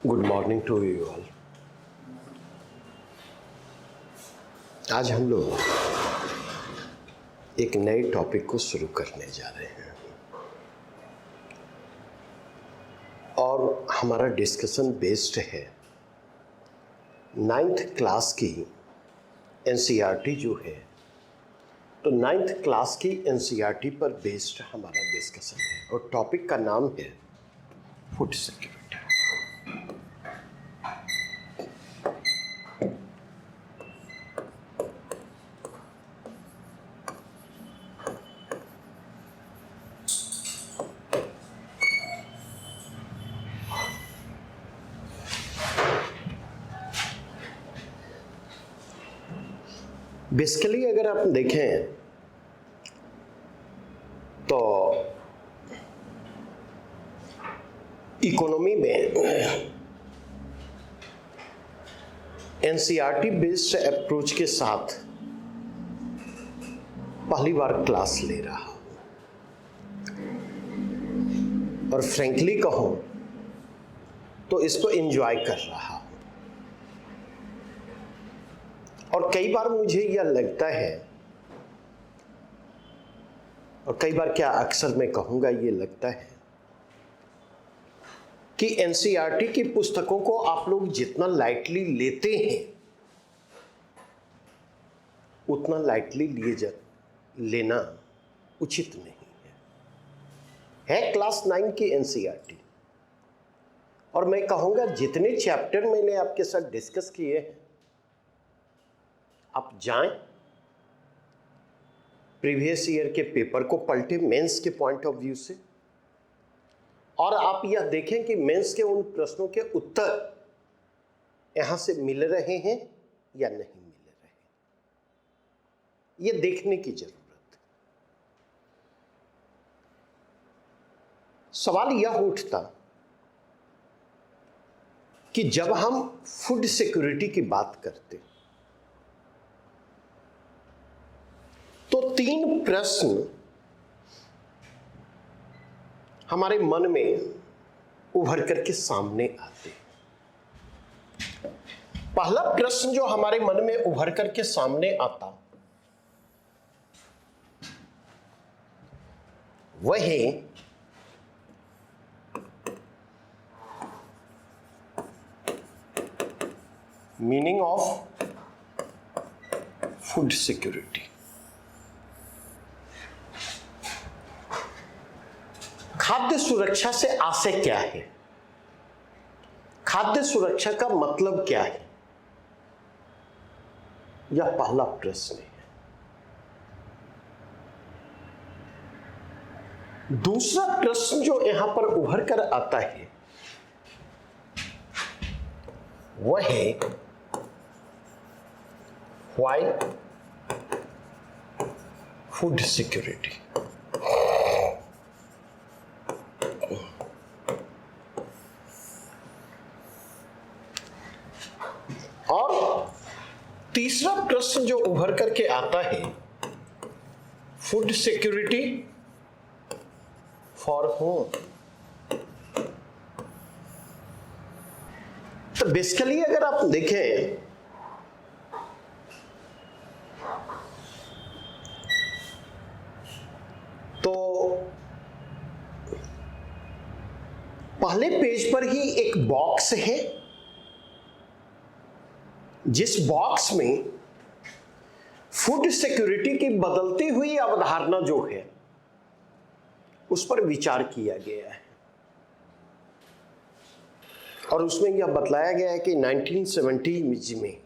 Good morning to you all. आज हम लोग एक नए टॉपिक को शुरू करने जा रहे हैं और हमारा डिस्कशन बेस्ड है 9th क्लास की एनसीईआरटी जो है, तो 9th क्लास की एनसीईआरटी पर बेस्ड हमारा डिस्कशन है और टॉपिक का नाम है फूड सिक्योरिटी। बेसिकली अगर आप देखें तो इकोनॉमी में एनसीईआरटी बेस्ड अप्रोच के साथ पहली बार क्लास ले रहा हूं और फ्रैंकली कहूं तो इसको एंजॉय कर रहा हूं। और कई बार मुझे यह लगता है, और कई बार क्या अक्सर मैं कहूंगा ये लगता है कि एनसीईआरटी की पुस्तकों को आप लोग जितना लाइटली लेते हैं उतना लाइटली लेना उचित नहीं है क्लास 9 की एनसीईआरटी। और मैं कहूंगा जितने चैप्टर मैंने आपके साथ डिस्कस किए हैं आप जाएं, प्रीवियस ईयर के पेपर को पलटे मेंस के पॉइंट ऑफ व्यू से, और आप यह देखें कि मेंस के उन प्रश्नों के उत्तर यहां से मिल रहे हैं या नहीं मिल रहे, यह देखने की जरूरत है। सवाल यह उठता कि जब हम फूड सिक्योरिटी की बात करते तो 3 प्रश्न हमारे मन में उभर करके सामने आते। पहला प्रश्न जो हमारे मन में उभर करके सामने आता वह है मीनिंग ऑफ फूड सिक्योरिटी। खाद्य सुरक्षा से आशय क्या है, खाद्य सुरक्षा का मतलब क्या है, यह पहला प्रश्न है। दूसरा प्रश्न जो यहां पर उभर कर आता है वह है व्हाई फूड सिक्योरिटी। और तीसरा प्रश्न जो उभर करके आता है फूड सिक्योरिटी फॉर होम। तो बेसिकली अगर आप देखें तो पहले पेज पर ही एक बॉक्स है, जिस बॉक्स में फूड सिक्योरिटी की बदलती हुई अवधारणा जो है उस पर विचार किया गया है। और उसमें यह बतलाया गया है कि 1970 में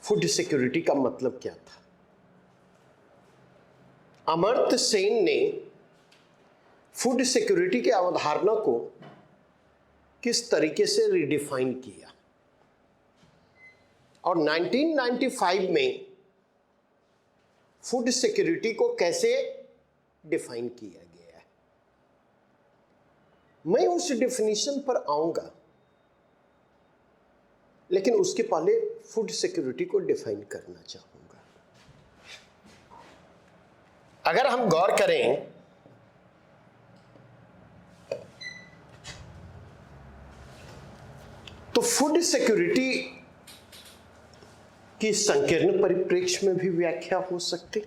फूड सिक्योरिटी का मतलब क्या था। अमर्त्य सेन ने फूड सिक्योरिटी की अवधारणा को किस तरीके से रिडिफाइन किया और 1995 में फूड सिक्योरिटी को कैसे डिफाइन किया गया है। मैं उस डेफिनेशन पर आऊंगा, लेकिन उसके पहले फूड सिक्योरिटी को डिफाइन करना चाहूंगा। अगर हम गौर करें तो फूड सिक्योरिटी की संकीर्ण परिप्रेक्ष्य में भी व्याख्या हो सकती।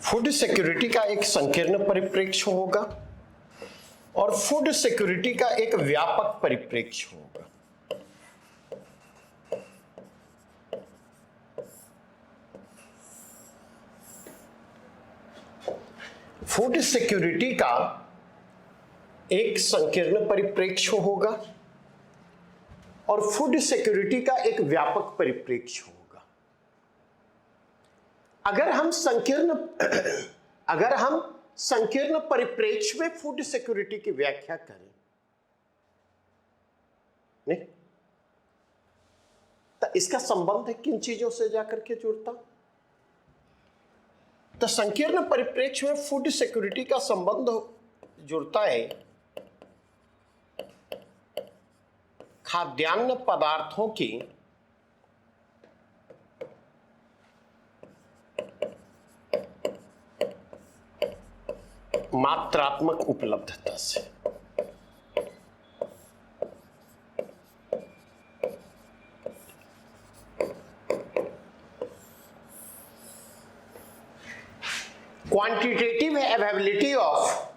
फूड सिक्योरिटी का एक संकीर्ण परिप्रेक्ष्य होगा और फूड सिक्योरिटी का एक व्यापक परिप्रेक्ष्य होगा। फूड सिक्योरिटी का एक संकीर्ण परिप्रेक्ष्य होगा और फूड सिक्योरिटी का एक व्यापक परिप्रेक्ष्य होगा। अगर हम संकीर्ण परिप्रेक्ष्य में फूड सिक्योरिटी की व्याख्या करें, नहीं तो इसका संबंध किन चीजों से जाकर के जुड़ता? तो संकीर्ण परिप्रेक्ष्य में फूड सिक्योरिटी का संबंध जुड़ता है खाद्यान्न पदार्थों की मात्रात्मक उपलब्धता से। Quantitative availability of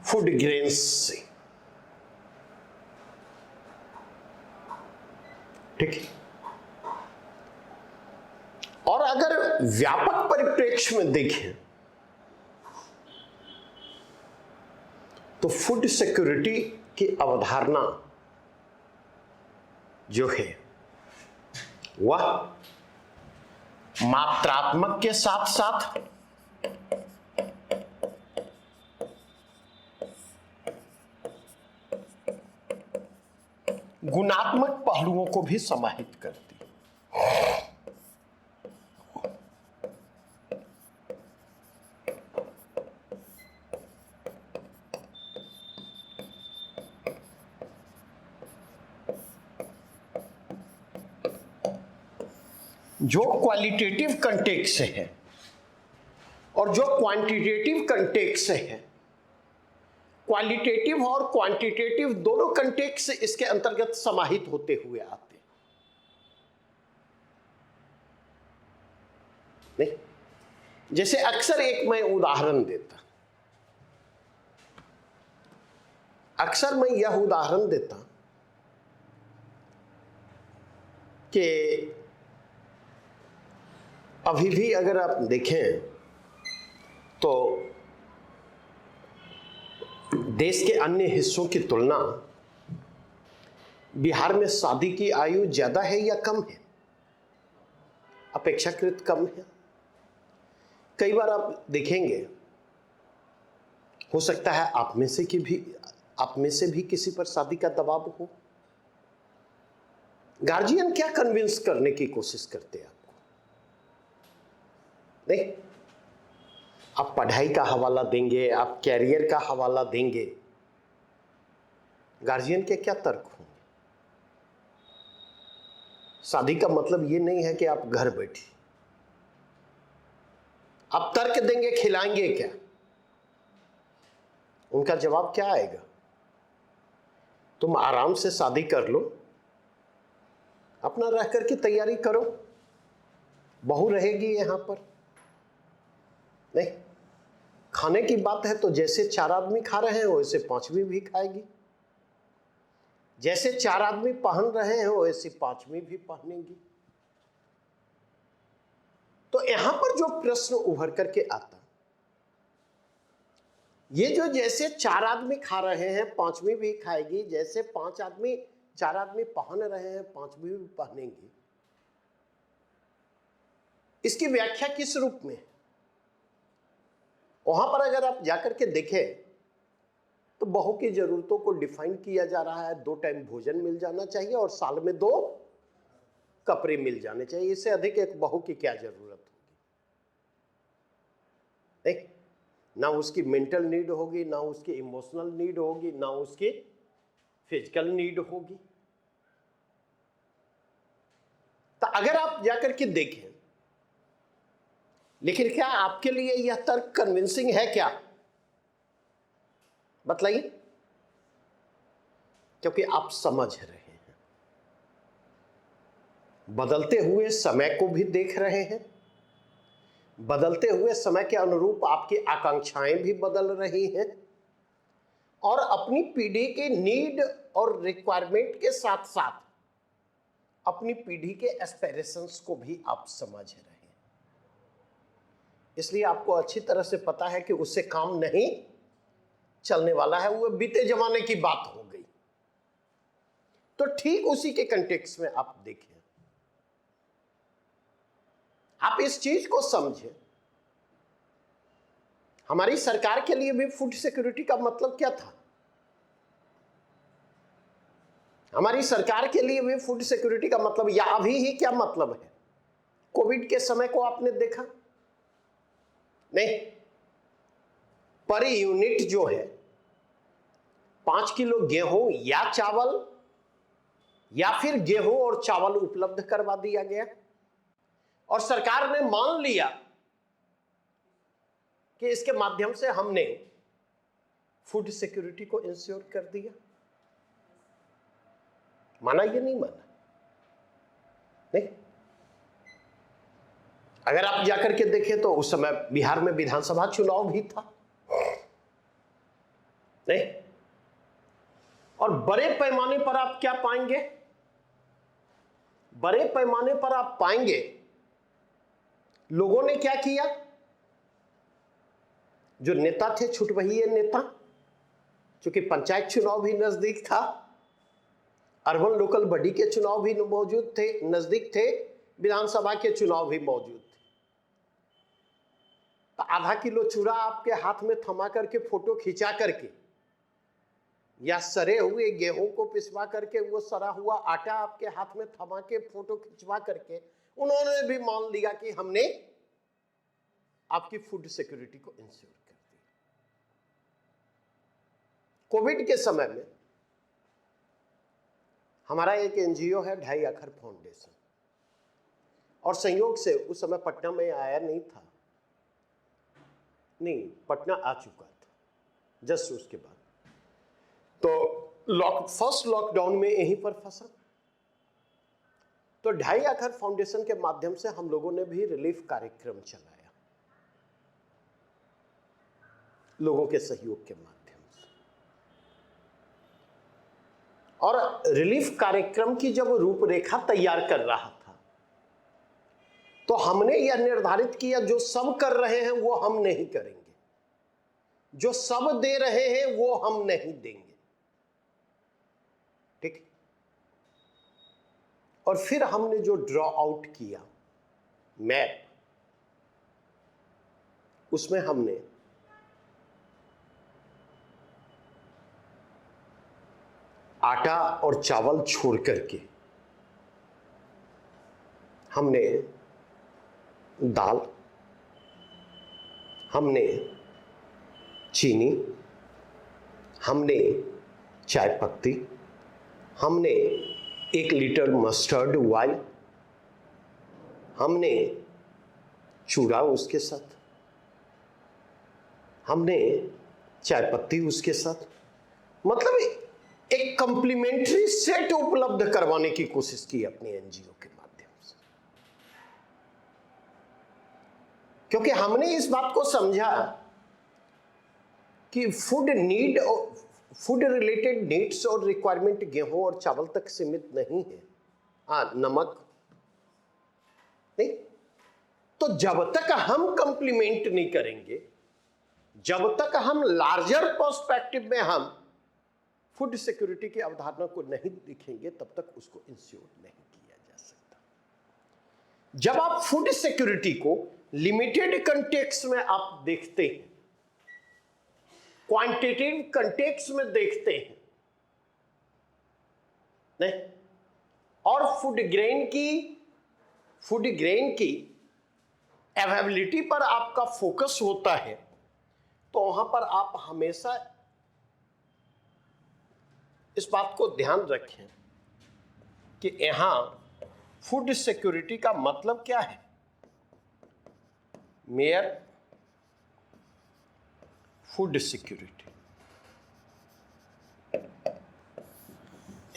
food grains से, ठीक है। और अगर व्यापक परिप्रेक्ष्य में देखें तो फूड सिक्योरिटी की अवधारणा जो है वह मात्रात्मक के साथ साथ गुणात्मक पहलुओं को भी समाहित करती है। जो क्वालिटेटिव कंटेक्स्ट है और जो क्वांटिटेटिव कंटेक्स्ट है, क्वालिटेटिव और क्वांटिटेटिव दोनों कंटेक्स्ट इसके अंतर्गत समाहित होते हुए आते हैं। नहीं, जैसे अक्सर एक मैं उदाहरण देता, अक्सर मैं यह उदाहरण देता कि अभी भी अगर आप देखें तो देश के अन्य हिस्सों की तुलना बिहार में शादी की आयु ज्यादा है या कम है? अपेक्षाकृत कम है। कई बार आप देखेंगे, हो सकता है आप में से भी किसी पर शादी का दबाव हो। गार्जियन क्या कन्विंस करने की कोशिश करते हैं आपको? नहीं, आप पढ़ाई का हवाला देंगे, आप कैरियर का हवाला देंगे, गार्जियन के क्या तर्क होंगे? शादी का मतलब ये नहीं है कि आप घर बैठे, आप तर्क देंगे खिलाएंगे क्या? उनका जवाब क्या आएगा? तुम आराम से शादी कर लो, अपना रह करके तैयारी करो, बहू रहेगी यहां पर। नहीं, खाने की बात है तो जैसे 4 आदमी खा रहे हैं वैसे 5वीं भी खाएगी, जैसे 4 आदमी पहन रहे हैं वैसे 5वीं भी पहनेंगी। तो यहां पर जो प्रश्न उभर करके आता, ये जो जैसे 4 आदमी खा रहे हैं 5वीं भी खाएगी, जैसे 4 आदमी पहन रहे हैं 5वीं भी पहनेंगी, इसकी व्याख्या किस रूप में? वहां पर अगर आप जाकर के देखें तो बहू की जरूरतों को डिफाइन किया जा रहा है, 2 टाइम भोजन मिल जाना चाहिए और साल में 2 कपड़े मिल जाने चाहिए। इससे अधिक एक बहू की क्या जरूरत होगी? नहीं, ना उसकी मेंटल नीड होगी, ना उसकी इमोशनल नीड होगी, ना उसकी फिजिकल नीड होगी। तो अगर आप जाकर के देखें, लेकिन क्या आपके लिए यह तर्क कन्विंसिंग है क्या? बतलाइए। क्योंकि आप समझ रहे हैं, बदलते हुए समय को भी देख रहे हैं, बदलते हुए समय के अनुरूप आपकी आकांक्षाएं भी बदल रही हैं, और अपनी पीढ़ी के नीड और रिक्वायरमेंट के साथ साथ अपनी पीढ़ी के एस्पिरेशंस को भी आप समझ रहे हैं। इसलिए आपको अच्छी तरह से पता है कि उससे काम नहीं चलने वाला है, वो बीते जमाने की बात हो गई। तो ठीक उसी के कंटेक्स्ट में आप देखें, आप इस चीज को समझें। हमारी सरकार के लिए भी फूड सिक्योरिटी का मतलब क्या था? हमारी सरकार के लिए भी फूड सिक्योरिटी का मतलब या अभी ही क्या मतलब है? कोविड के समय को आपने देखा नहीं? पर यूनिट जो है 5 किलो गेहूं या चावल या फिर गेहूं और चावल उपलब्ध करवा दिया गया, और सरकार ने मान लिया कि इसके माध्यम से हमने फूड सिक्योरिटी को इंश्योर कर दिया। माना ये नहीं माना? नहीं। अगर आप जाकर के देखें तो उस समय बिहार में विधानसभा चुनाव भी था नहीं, और बड़े पैमाने पर आप क्या पाएंगे? बड़े पैमाने पर आप पाएंगे लोगों ने क्या किया? जो नेता थे, छुटवहिए नेता, क्योंकि पंचायत चुनाव भी नजदीक था, अर्बन लोकल बॉडी के चुनाव भी मौजूद थे, नजदीक थे, विधानसभा के चुनाव भी मौजूद थे। तो आधा किलो चूड़ा आपके हाथ में थमा करके फोटो खिंचा करके, या सरे हुए गेहूं को पिसवा करके वो सरा हुआ आटा आपके हाथ में थमा के फोटो खिंचवा करके उन्होंने भी मान लिया कि हमने आपकी फूड सिक्योरिटी को इंश्योर कर दिया। कोविड के समय में हमारा एक एनजीओ है, 2.5 अखर फाउंडेशन, और संयोग से उस समय पटना में आया नहीं था, नहीं पटना आ चुका था जस्ट उसके बाद, तो फर्स्ट लॉकडाउन में यहीं पर फंसा। तो 2.5 अखर फाउंडेशन के माध्यम से हम लोगों ने भी रिलीफ कार्यक्रम चलाया, लोगों के सहयोग के माध्यम से। और रिलीफ कार्यक्रम की जब रूपरेखा तैयार कर रहा था तो हमने यह निर्धारित किया, जो सब कर रहे हैं वो हम नहीं करेंगे, जो सब दे रहे हैं वो हम नहीं देंगे। ठीक। और फिर हमने जो ड्रॉ आउट किया मैप, उसमें हमने आटा और चावल छोड़ करके हमने दाल, हमने चीनी, हमने चाय पत्ती, हमने 1 लीटर मस्टर्ड ऑयल, हमने चूड़ा उसके साथ, हमने चाय पत्ती उसके साथ, मतलब एक कॉम्प्लीमेंट्री सेट उपलब्ध करवाने की कोशिश की अपनी एनजीओ के माध्यम से। क्योंकि हमने इस बात को समझा कि फूड रिलेटेड नीड्स और रिक्वायरमेंट गेहूं और चावल तक सीमित नहीं है। नमक नहीं, तो जब तक हम कंप्लीमेंट नहीं करेंगे, जब तक हम लार्जर पर्सपेक्टिव में हम फूड सिक्योरिटी की अवधारणा को नहीं देखेंगे, तब तक उसको इंश्योर नहीं किया जा सकता। जब आप फूड सिक्योरिटी को लिमिटेड कंटेक्स्ट में आप देखते हैं, क्वांटिटेटिव कंटेक्स्ट में देखते हैं नहीं, और फूड ग्रेन की अवेलेबिलिटी पर आपका फोकस होता है, तो वहां पर आप हमेशा इस बात को ध्यान रखें कि यहां फूड सिक्योरिटी का मतलब क्या है। मेयर फूड सिक्योरिटी,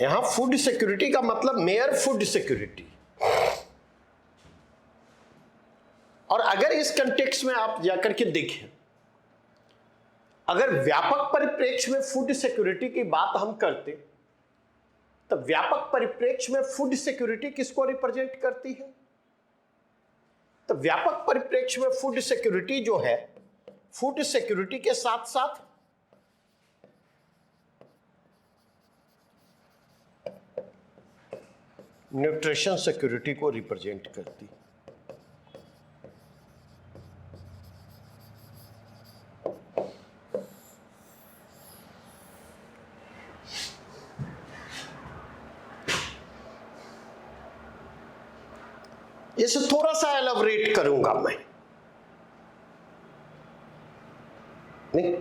यहां फूड सिक्योरिटी का मतलब मेयर फूड सिक्योरिटी। और अगर इस कंटेक्स्ट में आप जाकर के देखें, अगर व्यापक परिप्रेक्ष्य में फूड सिक्योरिटी की बात हम करते, तो व्यापक परिप्रेक्ष्य में फूड सिक्योरिटी किसको रिप्रेजेंट करती है? तो व्यापक परिप्रेक्ष्य में फूड सिक्योरिटी जो है, फूड सिक्योरिटी के साथ साथ न्यूट्रिशन सिक्योरिटी को रिप्रेजेंट करती है। इसे थोड़ा सा एलैबोरेट करूंगा मैं, नहीं,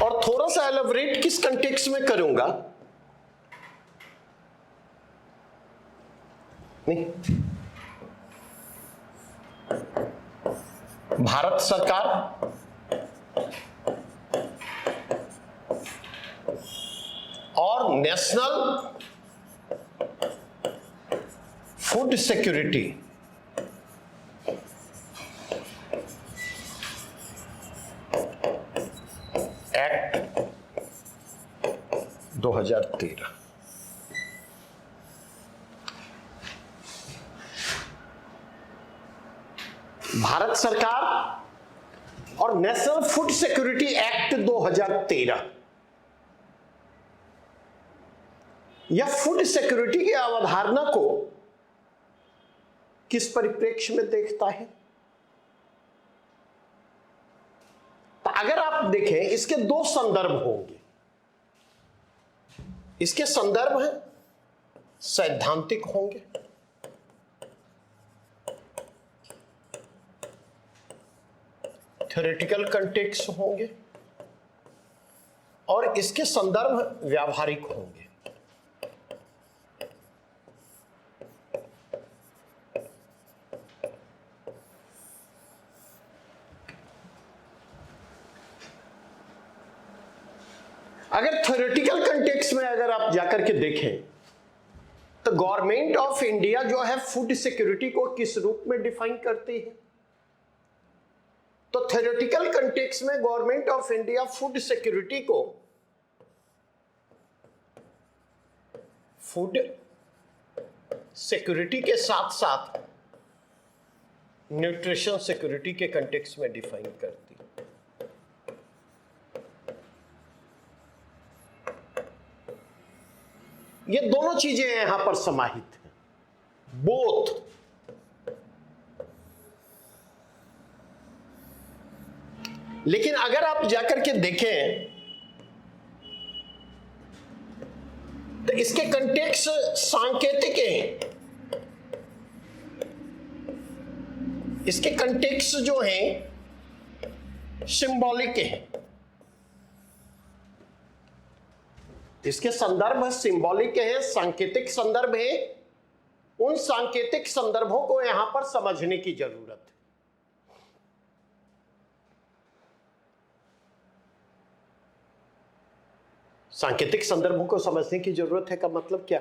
और थोड़ा सा एलैबोरेट किस कंटेक्स्ट में करूंगा, नहीं, भारत सरकार और national food security act 2013, Bharat सरकार और नेशनल फूड सिक्योरिटी एक्ट 2013 यह फूड सिक्योरिटी की अवधारणा को किस परिप्रेक्ष्य में देखता है? तो अगर आप देखें, इसके दो संदर्भ होंगे। इसके संदर्भ हैं सैद्धांतिक होंगे, थ्योरेटिकल कंटेक्स्ट होंगे, और इसके संदर्भ व्यावहारिक होंगे। अगर थ्योरेटिकल कंटेक्स्ट में अगर आप जाकर के देखें, तो गवर्नमेंट ऑफ इंडिया जो है फूड सिक्योरिटी को किस रूप में डिफाइन करती है? तो थ्योरेटिकल कंटेक्स्ट में government of India food security को फूड सिक्योरिटी के साथ साथ न्यूट्रिशन सिक्योरिटी के कंटेक्स्ट में डिफाइन करती है। ये दोनों चीजें यहां पर समाहित हैं, बोथ। लेकिन अगर आप जाकर के देखें तो इसके कंटेक्स्ट सांकेतिक हैं, इसके कंटेक्स्ट जो हैं सिंबॉलिक हैं, इसके संदर्भ सिंबॉलिक हैं, सांकेतिक संदर्भ हैं। उन सांकेतिक संदर्भों को यहां पर समझने की जरूरत है। सांकेतिक संदर्भों को समझने की जरूरत है का मतलब क्या?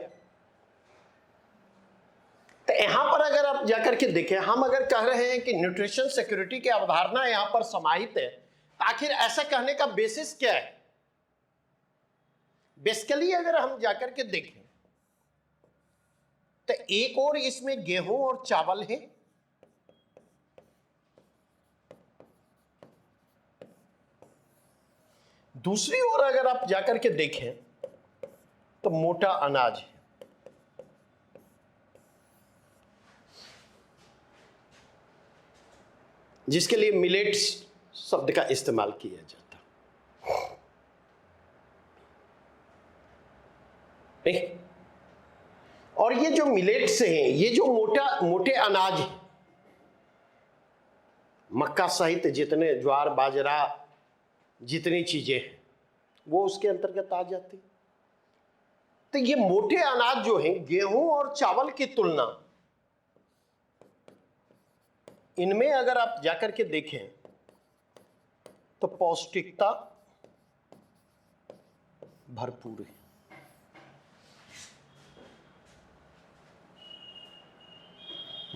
तो यहां पर अगर आप जाकर के देखें, हम अगर कह रहे हैं कि न्यूट्रिशन सिक्योरिटी की अवधारणा यहां पर समाहित है, तो आखिर ऐसा कहने का बेसिस क्या है? बेसिकली अगर हम जाकर के देखें तो एक और इसमें गेहूं और चावल है, दूसरी ओर अगर आप जाकर के देखें तो मोटा अनाज है। जिसके लिए मिलेट्स शब्द का इस्तेमाल किया जाता है। और ये जो मिलेट्स हैं, ये जो मोटे अनाज हैं, मक्का सहित जितने ज्वार बाजरा जितनी चीजें हैं वो उसके अंतर्गत आ जाती। तो ये मोटे अनाज जो हैं, गेहूं और चावल की तुलना, इनमें अगर आप जाकर के देखें तो पौष्टिकता भरपूर है।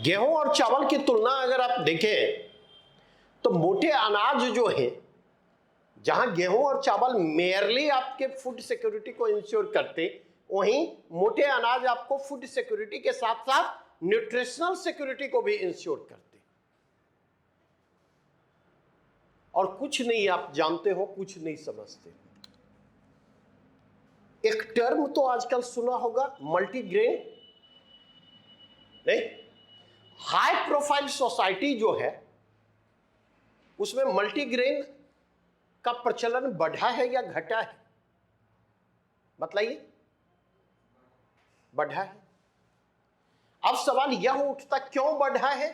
गेहूं और चावल की तुलना अगर आप देखें तो मोटे अनाज जो है, जहां गेहूं और चावल मेयरली आपके फूड सिक्योरिटी को इंश्योर करते, वहीं मोटे अनाज आपको फूड सिक्योरिटी के साथ साथ न्यूट्रिशनल सिक्योरिटी को भी इंश्योर करते। और कुछ नहीं आप जानते हो, कुछ नहीं समझते। एक टर्म तो आजकल सुना होगा, मल्टीग्रेन। नहीं, हाई प्रोफाइल सोसाइटी जो है उसमें मल्टीग्रेन का प्रचलन बढ़ा है या घटा है? बताइए। बढ़ा है। अब सवाल यह उठता, क्यों बढ़ा है?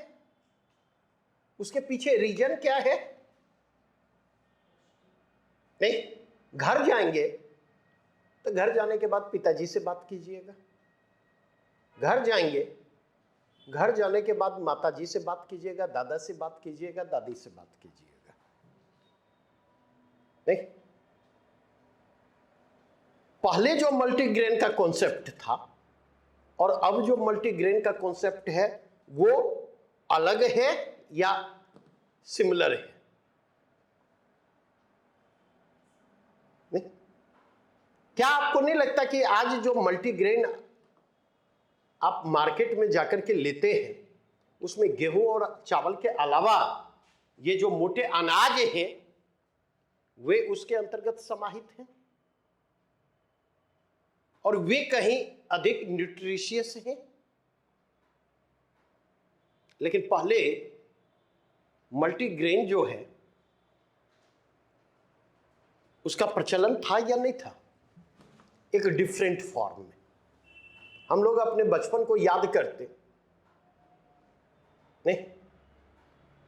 उसके पीछे रीजन क्या है? नहीं, घर जाएंगे तो घर जाने के बाद पिताजी से बात कीजिएगा, घर जाएंगे, घर जाने के बाद माताजी से बात कीजिएगा, दादा से बात कीजिएगा, दादी से बात कीजिएगा। नहीं, पहले जो मल्टीग्रेन का कॉन्सेप्ट था और अब जो मल्टीग्रेन का कॉन्सेप्ट है वो अलग है या सिमिलर है? नहीं? क्या आपको नहीं लगता कि आज जो मल्टीग्रेन आप मार्केट में जाकर के लेते हैं उसमें गेहूं और चावल के अलावा ये जो मोटे अनाज हैं वे उसके अंतर्गत समाहित हैं और वे कहीं अधिक न्यूट्रिशियस हैं? लेकिन पहले मल्टीग्रेन जो है उसका प्रचलन था या नहीं था? एक डिफरेंट फॉर्म में। हम लोग अपने बचपन को याद करते नहीं,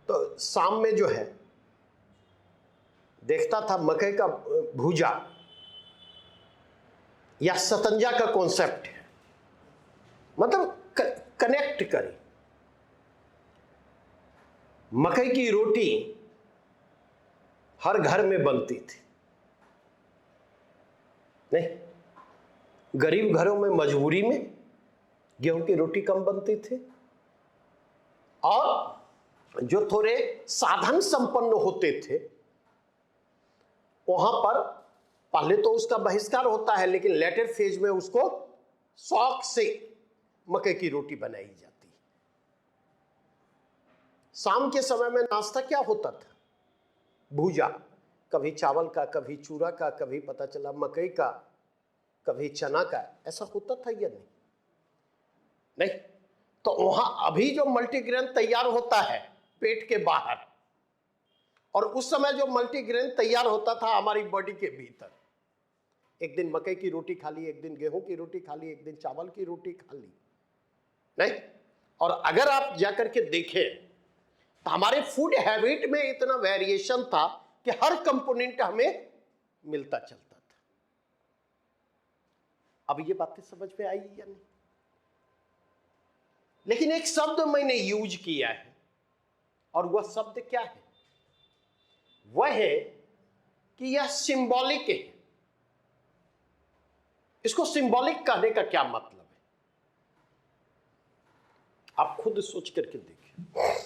तो शाम में जो है देखता था मकई का भूजा या सतंजा का कॉन्सेप्ट है, मतलब कनेक्ट करें। मकई की रोटी हर घर में बनती थी। नहीं, गरीब घरों में मजबूरी में गेहूं की रोटी कम बनती थी और जो थोड़े साधन संपन्न होते थे वहां पर पहले तो उसका बहिष्कार होता है, लेकिन लेटर फेज में उसको शौक से मकई की रोटी बनाई जाती। शाम के समय में नाश्ता क्या होता था? भूजा, कभी चावल का, कभी चूरा का, कभी पता चला मकई का, कभी चना का। ऐसा होता था या नहीं? नहीं। तो वहां अभी जो मल्टीग्रेन तैयार होता है पेट के बाहर, और उस समय जो मल्टीग्रेन तैयार होता था हमारी बॉडी के भीतर, एक दिन मकई की रोटी खा ली, एक दिन गेहूं की रोटी खा ली, एक दिन चावल की रोटी खा ली। नहीं, और अगर आप जाकर के देखें तो हमारे फूड हैबिट में इतना वेरिएशन था कि हर कंपोनेंट हमें मिलता चलता था। अब ये बातें समझ में आई या नहीं? लेकिन एक शब्द मैंने यूज किया है और वह शब्द क्या है? वह है कि यह सिंबॉलिक है। इसको सिंबॉलिक कहने का क्या मतलब है? आप खुद सोच करके देखिए।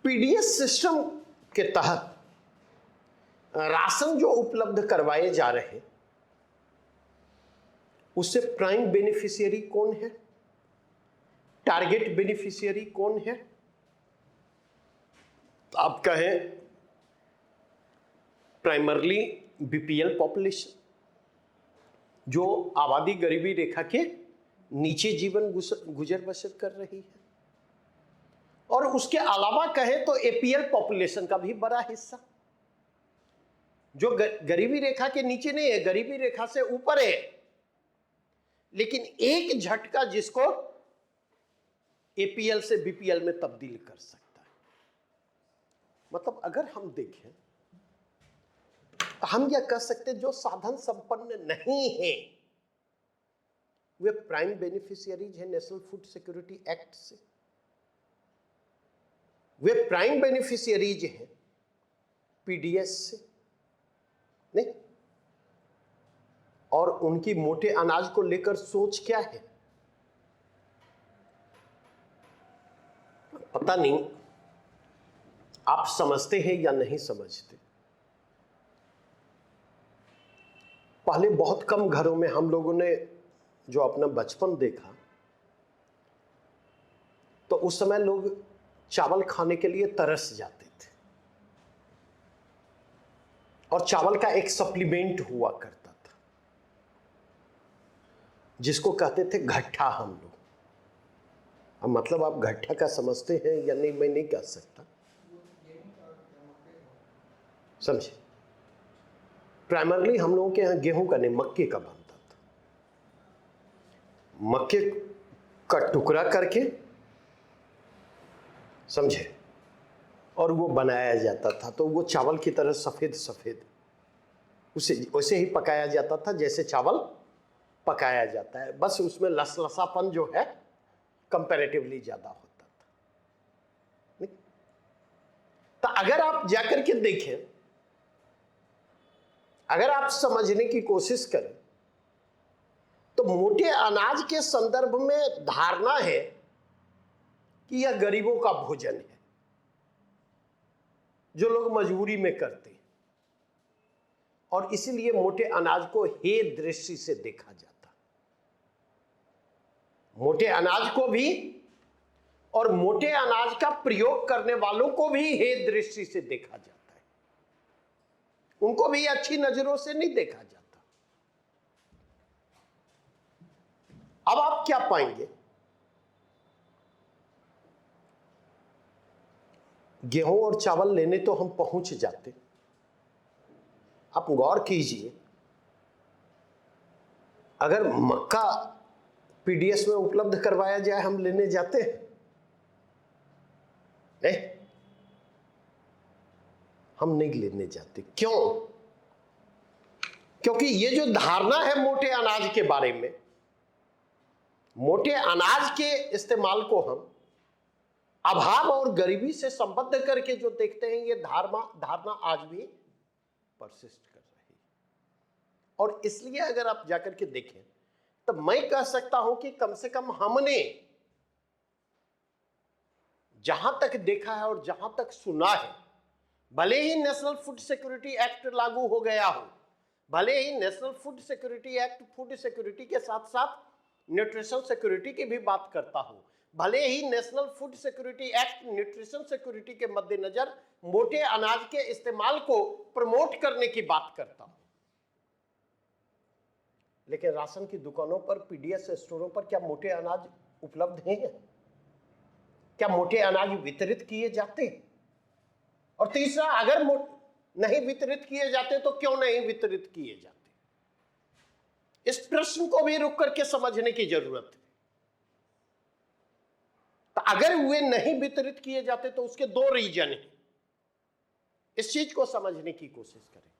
पीडीएस सिस्टम के तहत राशन जो उपलब्ध करवाए जा रहे हैं उससे प्राइम बेनिफिशियरी कौन है? टारगेट बेनिफिशियरी कौन है? आप कहें प्राइमरली बीपीएल पॉपुलेशन, जो आबादी गरीबी रेखा के नीचे जीवन गुजर बसर कर रही है, और उसके अलावा कहें तो एपीएल पॉपुलेशन का भी बड़ा हिस्सा जो गरीबी रेखा के नीचे नहीं है, गरीबी रेखा से ऊपर है, लेकिन एक झटका जिसको एपीएल से बीपीएल में तब्दील कर सकता है। मतलब अगर हम देखें, तो हम यह कह सकते हैं जो साधन संपन्न नहीं है वे प्राइम बेनिफिशियरीज है नेशनल फूड सिक्योरिटी एक्ट से, वे प्राइम बेनिफिशियरीज हैं पीडीएस से, नहीं? और उनकी मोटे अनाज को लेकर सोच क्या है पता नहीं, आप समझते हैं या नहीं समझते। पहले बहुत कम घरों में हम लोगों ने जो अपना बचपन देखा तो उस समय लोग चावल खाने के लिए तरस जाते थे और चावल का एक सप्लीमेंट हुआ करता था जिसको कहते थे घट्टा। हम लोग, अब मतलब आप घट्टा का समझते हैं या नहीं मैं नहीं कह सकता, समझे। प्राइमरली हम लोगों के यहां गेहूं का नहीं मक्के का बनता था, मक्के का टुकड़ा करके, समझे, और वो बनाया जाता था तो वो चावल की तरह सफेद सफेद उसे वैसे ही पकाया जाता था जैसे चावल पकाया जाता है, बस उसमें लसलसापन जो है कंपैरेटिवली ज्यादा होता था, नहीं? तो अगर आप जाकर के देखें, अगर आप समझने की कोशिश करें तो मोटे अनाज के संदर्भ में धारणा है कि यह गरीबों का भोजन है जो लोग मजबूरी में करते हैं और इसीलिए मोटे अनाज को हे दृष्टि से देखा जाता। मोटे अनाज को भी और मोटे अनाज का प्रयोग करने वालों को भी हे दृष्टि से देखा जाता है, उनको भी अच्छी नजरों से नहीं देखा जाता। अब आप क्या पाएंगे, गेहूं और चावल लेने तो हम पहुंच जाते, आप गौर कीजिए अगर मक्का पीडीएस में उपलब्ध करवाया जाए हम लेने जाते हैं, नहीं? हम नहीं लेने जाते। क्यों? क्योंकि ये जो धारणा है मोटे अनाज के बारे में, मोटे अनाज के इस्तेमाल को हम अभाव और गरीबी से संबद्ध करके जो देखते हैं, ये धारणा आज भी परसिस्ट कर रही है। और इसलिए अगर आप जाकर के देखें तो मैं कह सकता हूं कि कम से कम हमने जहां तक देखा है और जहां तक सुना है, भले ही नेशनल फूड सिक्योरिटी एक्ट लागू हो गया हो, भले ही national food security act food security के साथ साथ न्यूट्रिशन सिक्योरिटी की भी बात करता हो, भले ही national food security act nutrition security के मद्देनजर मोटे अनाज के इस्तेमाल को प्रमोट करने की बात करता हो, लेकिन राशन की दुकानों पर, पीडीएस स्टोरों पर क्या मोटे अनाज उपलब्ध हैं? क्या मोटे अनाज वितरित किए जाते? और तीसरा, अगर नहीं वितरित किए जाते तो क्यों नहीं वितरित किए जाते? इस प्रश्न को भी रुक करके समझने की जरूरत है। तो अगर वे नहीं वितरित किए जाते तो उसके दो रीजन हैं, इस चीज को समझने की कोशिश करें।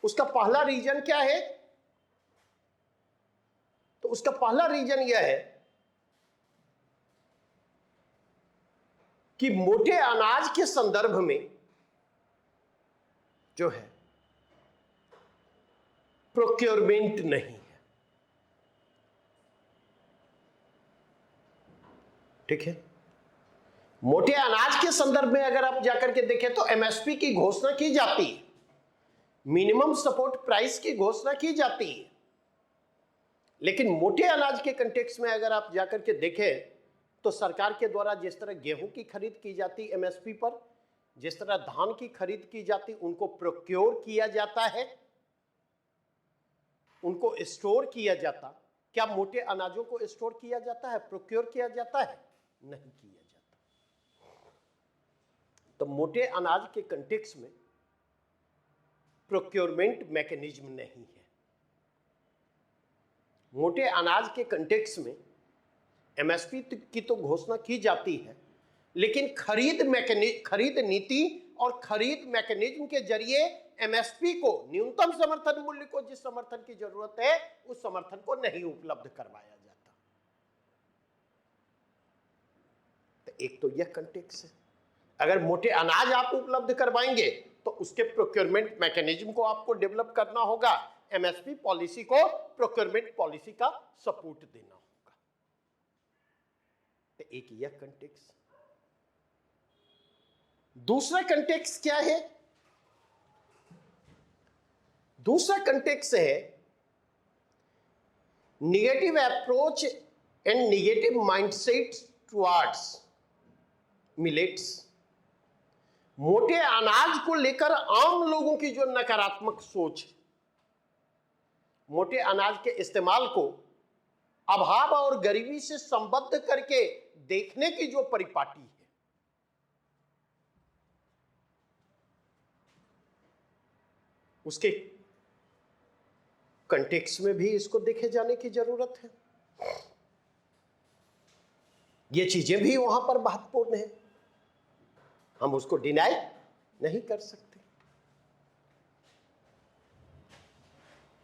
उसका पहला रीजन क्या है? तो उसका पहला रीजन यह है कि मोटे अनाज के संदर्भ में जो है प्रोक्योरमेंट नहीं है, ठीक है। मोटे अनाज के संदर्भ में अगर आप जाकर के देखें तो एमएसपी की घोषणा की जाती है, मिनिमम सपोर्ट प्राइस की घोषणा की जाती है, लेकिन मोटे अनाज के कंटेक्स्ट में अगर आप जाकर के देखें तो सरकार के द्वारा जिस तरह गेहूं की खरीद की जाती एमएसपी पर, जिस तरह धान की खरीद की जाती, उनको प्रोक्योर किया जाता है, उनको स्टोर किया जाता। क्या मोटे अनाजों को स्टोर किया जाता है, प्रोक्योर किया जाता है? नहीं किया जाता। तो मोटे अनाज के कंटेक्स्ट में प्रोक्योरमेंट मैकेनिज्म नहीं है। मोटे अनाज के कंटेक्स्ट में एमएसपी की तो घोषणा की जाती है, लेकिन खरीद नीति और खरीद मैकेनिज्म के जरिए एमएसपी को, न्यूनतम समर्थन मूल्य को, जिस समर्थन की जरूरत है उस समर्थन को नहीं उपलब्ध करवाया जाता। तो एक तो यह कंटेक्स्ट है। अगर मोटे अनाज आप उपलब्ध करवाएंगे तो उसके प्रोक्योरमेंट मैकेनिज्म को आपको डेवलप करना होगा, एमएसपी पॉलिसी को प्रोक्योरमेंट पॉलिसी का सपोर्ट देना होगा। तो एक यह कंटेक्स्ट। दूसरा कंटेक्स्ट क्या है? दूसरा कंटेक्स्ट है negative approach and negative mindset towards millets. मोटे अनाज को लेकर आम लोगों की जो नकारात्मक सोच है, मोटे अनाज के इस्तेमाल को अभाव और गरीबी से संबद्ध करके देखने की जो परिपाटी है, उसके कंटेक्स्ट में भी इसको देखे जाने की जरूरत है। ये चीजें भी वहां पर महत्वपूर्ण है, हम उसको डिनाई नहीं कर सकते।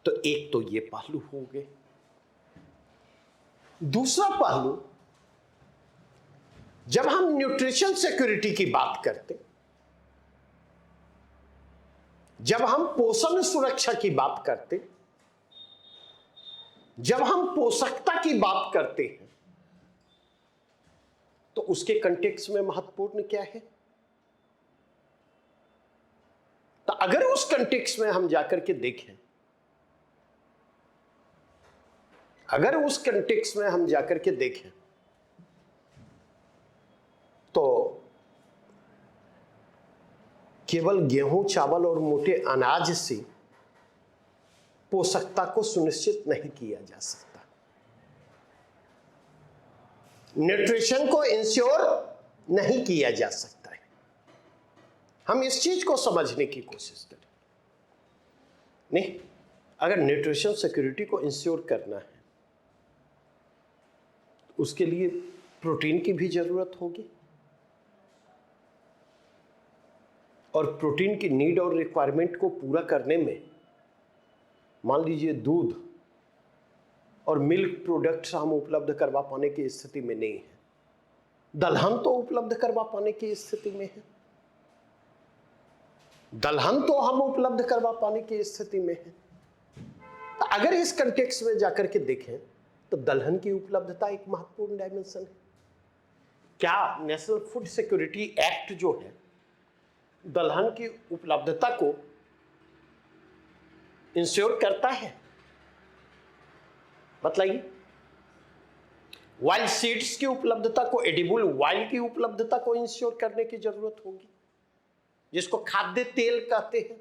तो एक तो ये पहलू हो गए। दूसरा पहलू, जब हम न्यूट्रिशन सिक्योरिटी की बात करते, जब हम पोषण सुरक्षा की बात करते, जब हम पोषकता की बात करते हैं, तो उसके कंटेक्स्ट में महत्वपूर्ण क्या है? तो अगर उस कंटेक्स्ट में हम जाकर के देखें, अगर उस कंटेक्स्ट में हम जाकर के देखें तो केवल गेहूं, चावल और मोटे अनाज से पोषकता को सुनिश्चित नहीं किया जा सकता। न्यूट्रिशन को इंश्योर नहीं किया जा सकता है। हम इस चीज को समझने की कोशिश करें। नहीं, अगर न्यूट्रिशन सिक्योरिटी को इंश्योर करना है, उसके लिए प्रोटीन की भी जरूरत होगी, और प्रोटीन की नीड और रिक्वायरमेंट को पूरा करने में मान लीजिए दूध और मिल्क प्रोडक्ट्स हम उपलब्ध करवा पाने की स्थिति में नहीं है, दलहन तो उपलब्ध करवा पाने की स्थिति में है, दलहन तो हम उपलब्ध करवा पाने की स्थिति में है। तो अगर इस कंटेक्स्ट में जाकर के देखें तो दलहन की उपलब्धता एक महत्वपूर्ण डायमेंशन है। क्या नेशनल फूड सिक्योरिटी एक्ट जो है दलहन की उपलब्धता को इंश्योर करता है? बताइए। वाइल्ड सीड्स की उपलब्धता को, एडिबल वाइल्ड की उपलब्धता को इंश्योर करने की जरूरत होगी, जिसको खाद्य तेल कहते हैं।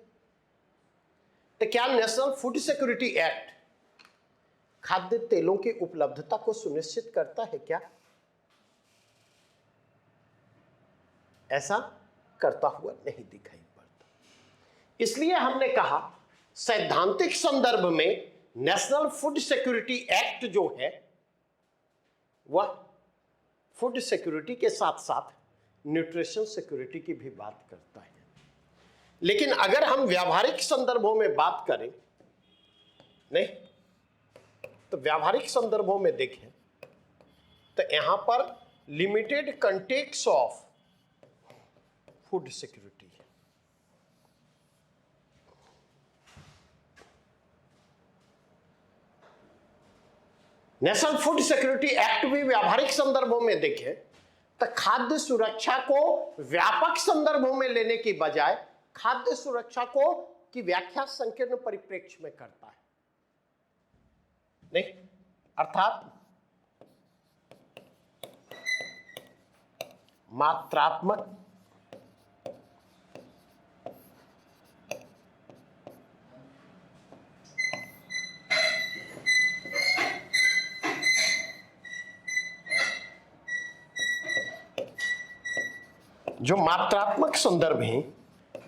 तो क्या नेशनल फूड सिक्योरिटी एक्ट खाद्य तेलों की उपलब्धता को सुनिश्चित करता है क्या? ऐसा करता हुआ नहीं दिखाई पड़ता। इसलिए हमने कहा सैद्धांतिक संदर्भ में नेशनल फूड सिक्योरिटी एक्ट जो है वह फूड सिक्योरिटी के साथ साथ न्यूट्रिशन सिक्योरिटी की भी बात करता है। लेकिन अगर हम व्यावहारिक संदर्भों में बात करें, नहीं तो व्यावहारिक संदर्भों में देखें तो यहां पर limited context of food security है। नेशनल फूड सिक्योरिटी एक्ट भी व्यावहारिक संदर्भों में देखें तो खाद्य सुरक्षा को व्यापक संदर्भों में लेने की बजाय खाद्य सुरक्षा को की व्याख्या संकीर्ण परिप्रेक्ष्य में करता है। नहीं, अर्थात मात्रात्मक जो मात्रात्मक संदर्भ है,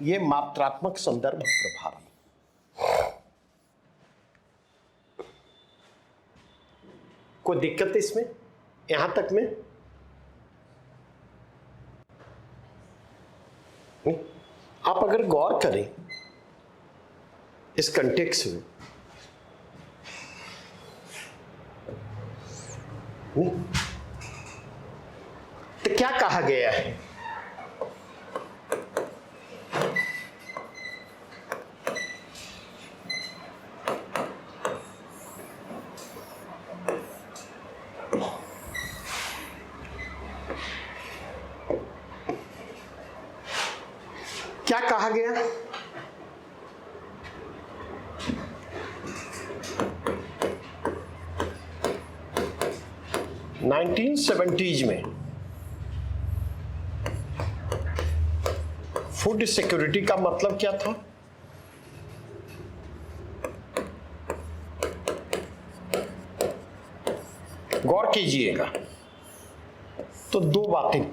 ये मात्रात्मक संदर्भ प्रभावी। कोई दिक्कत इसमें यहां तक में? नहीं। आप अगर गौर करें इस कंटेक्स्ट में नहीं, तो क्या कहा गया है? क्या कहा गया? नाइनटीन 70s में फूड सिक्योरिटी का मतलब क्या था? गौर कीजिएगा, तो दो बातें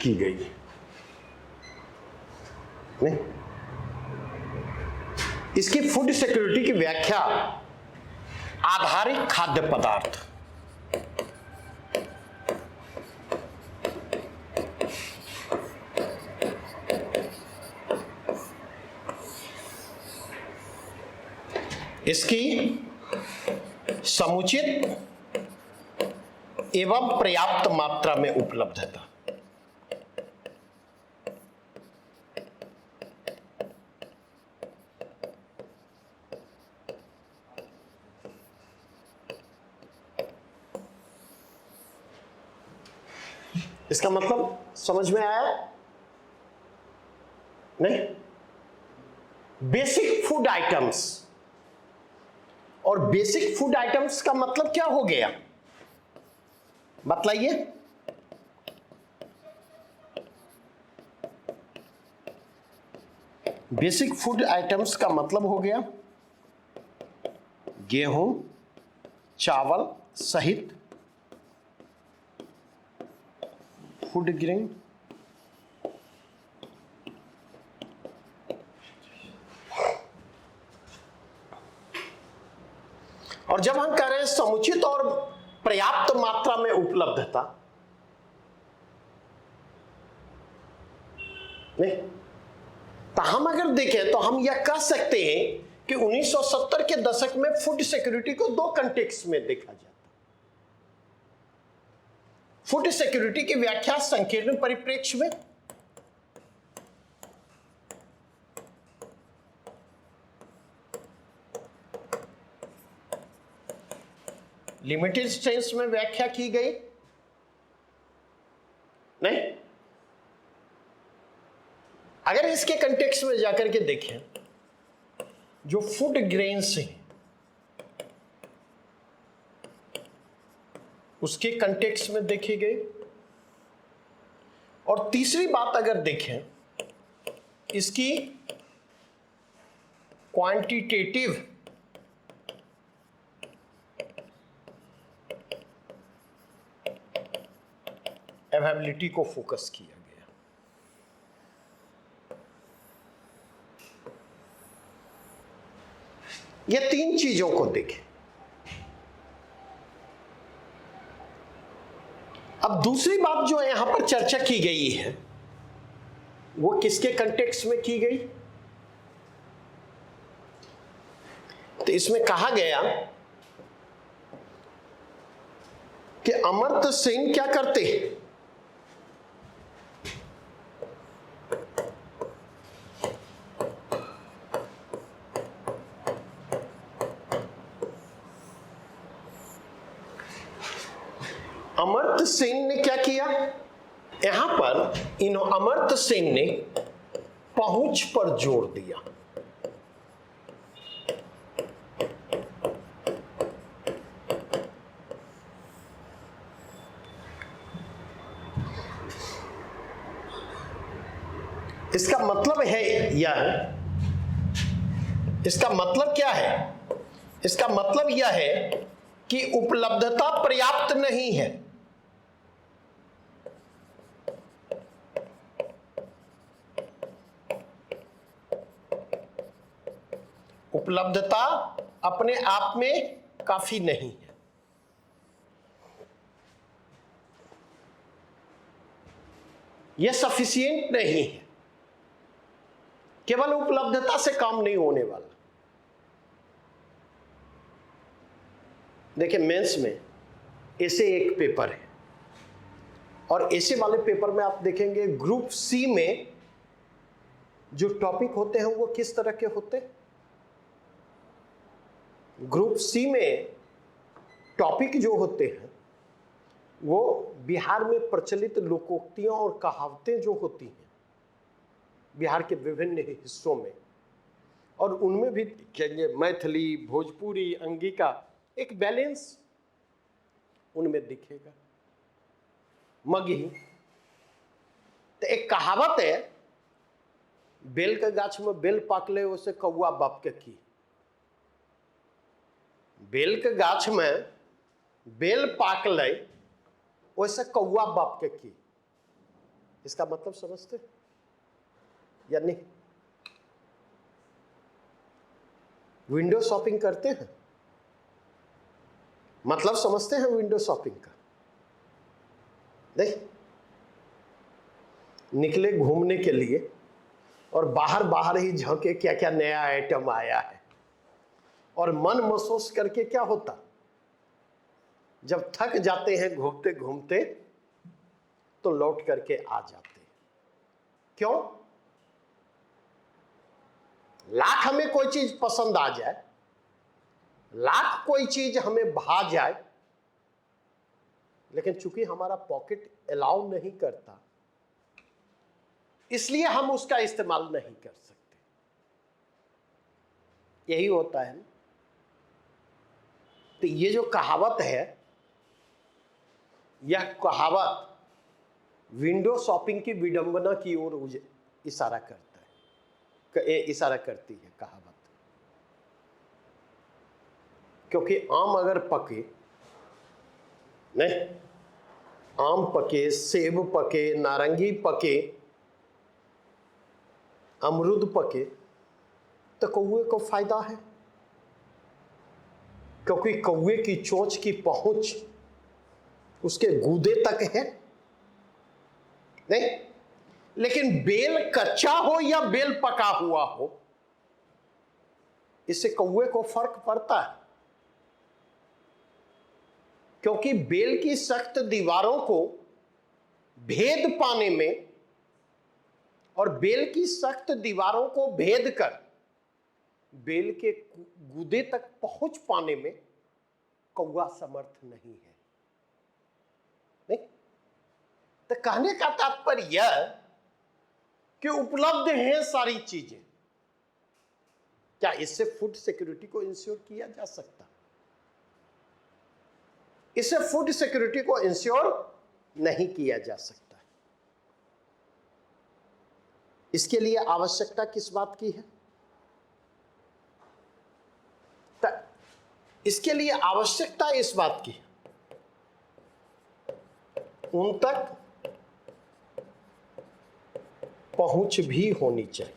की गई नहीं। इसकी फूड सिक्योरिटी की व्याख्या आधारिक खाद्य पदार्थ, इसकी समुचित एवं पर्याप्त मात्रा में उपलब्धता, इसका मतलब समझ में आया नहीं? बेसिक फूड आइटम्स, और बेसिक फूड आइटम्स का मतलब क्या हो गया बतलाइए? बेसिक फूड आइटम्स का मतलब हो गया गेहूं, चावल सहित फूड ग्रेन, और जब हम कह रहे हैं समुचित और पर्याप्त मात्रा में उपलब्धता, नहीं, तो हम अगर देखें तो हम यह कह सकते हैं कि 1970 के दशक में फूड सिक्योरिटी को दो कंटेक्स्ट में देखा जाता। फूड सिक्योरिटी की व्याख्या संकीर्ण परिप्रेक्ष्य में, लिमिटेड सेंस में व्याख्या की गई नहीं। अगर इसके कंटेक्स्ट में जाकर के देखें, जो फूड ग्रेन्स हैं उसके कंटेक्स्ट में देखी गई, और तीसरी बात अगर देखें इसकी क्वांटिटेटिव अवेलेबिलिटी को फोकस किया गया। ये तीन चीजों को देखें। अब दूसरी बात जो यहां पर चर्चा की गई है वो किसके कंटेक्स्ट में की गई? तो इसमें कहा गया कि अमर्त्य सेन क्या करते हैं? अमर्त्य सेन ने क्या किया? यहां पर इन अमर्त्य सेन ने पहुंच पर जोर दिया। इसका मतलब है इसका मतलब क्या है? इसका मतलब यह है कि उपलब्धता पर्याप्त नहीं है। उपलब्धता अपने आप में काफी नहीं है। यह सफिशिएंट नहीं है। केवल उपलब्धता से काम नहीं होने वाला। देखिए मेंस में ऐसे एक पेपर है, और ऐसे वाले पेपर में आप देखेंगे ग्रुप सी में जो टॉपिक होते हैं वो किस तरह के होते हैं। ग्रुप सी में टॉपिक जो होते हैं वो बिहार में प्रचलित लोकोक्तियां और कहावतें जो होती हैं बिहार के विभिन्न हिस्सों में, और उनमें भी देखेंगे मैथिली, भोजपुरी, अंगिका, एक बैलेंस उनमें दिखेगा। मगही तो एक कहावत है, बेल के गाछ में बेल पाकले उसे कौआ बाप के की। बेल के गाछ में बेल पाकले वैसे कौआ बाप के की। इसका मतलब समझते या नहीं? विंडो शॉपिंग करते हैं, मतलब समझते हैं विंडो शॉपिंग का? नहीं, निकले घूमने के लिए और बाहर बाहर ही झांके क्या क्या नया आइटम आया है, और मन महसूस करके क्या होता, जब थक जाते हैं घूमते घूमते तो लौट करके आ जाते हैं। क्यों? लाख हमें कोई चीज पसंद आ जाए, लाख कोई चीज हमें भा जाए, लेकिन चूंकि हमारा पॉकेट अलाउ नहीं करता इसलिए हम उसका इस्तेमाल नहीं कर सकते। यही होता है ना। तो ये जो कहावत है, यह कहावत विंडो शॉपिंग की विडंबना की ओर इशारा करता है, इशारा करती है कहावत। क्योंकि आम अगर पके, नहीं, आम पके, सेब पके, नारंगी पके, अमरूद पके, तो कौवे को फायदा है, क्योंकि कौवे की चोंच की पहुंच उसके गूदे तक है। नहीं, लेकिन बेल कच्चा हो या बेल पका हुआ हो, इससे कौवे को फर्क पड़ता है। क्योंकि बेल की सख्त दीवारों को भेद पाने में और बेल की सख्त दीवारों को भेद कर बेल के गूदे तक पहुंच पाने में कौवा समर्थ नहीं है। नहीं, तो कहने का तात्पर्य यह कि उपलब्ध हैं सारी चीजें। क्या इससे फूड सिक्योरिटी को इंश्योर किया जा सकता? इससे फूड सिक्योरिटी को इंश्योर नहीं किया जा सकता। इसके लिए आवश्यकता किस बात की है? इसके लिए आवश्यकता इस बात की है, उन तक पहुंच भी होनी चाहिए।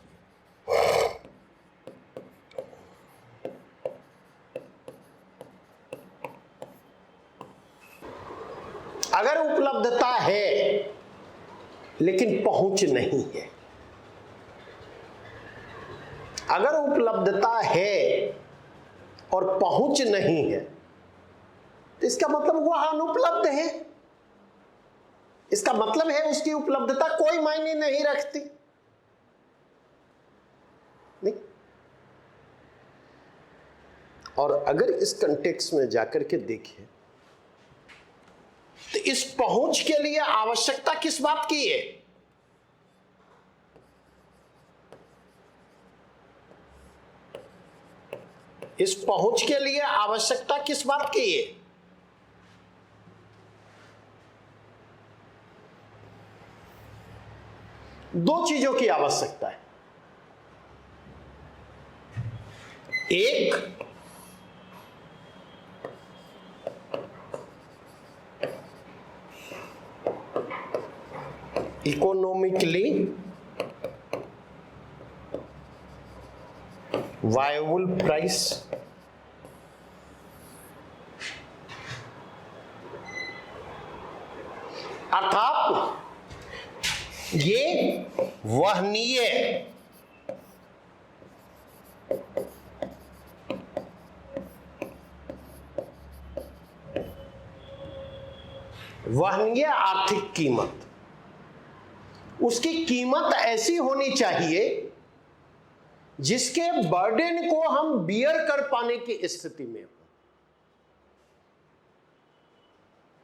अगर उपलब्धता है लेकिन पहुंच नहीं है, अगर उपलब्धता है और पहुंच नहीं है, तो इसका मतलब वह अनुपलब्ध है। इसका मतलब है उसकी उपलब्धता कोई मायने नहीं रखती। नहीं? और अगर इस कंटेक्स्ट में जाकर के देखें तो इस पहुंच के लिए आवश्यकता किस बात की है? इस पहुंच के लिए आवश्यकता किस बात की है? दो चीजों की आवश्यकता है। एक, इकोनॉमिकली वायबल प्राइस, अर्थात ये वहनीय वहनीय आर्थिक कीमत, उसकी कीमत ऐसी होनी चाहिए जिसके बर्डन को हम बियर कर पाने की स्थिति में हो।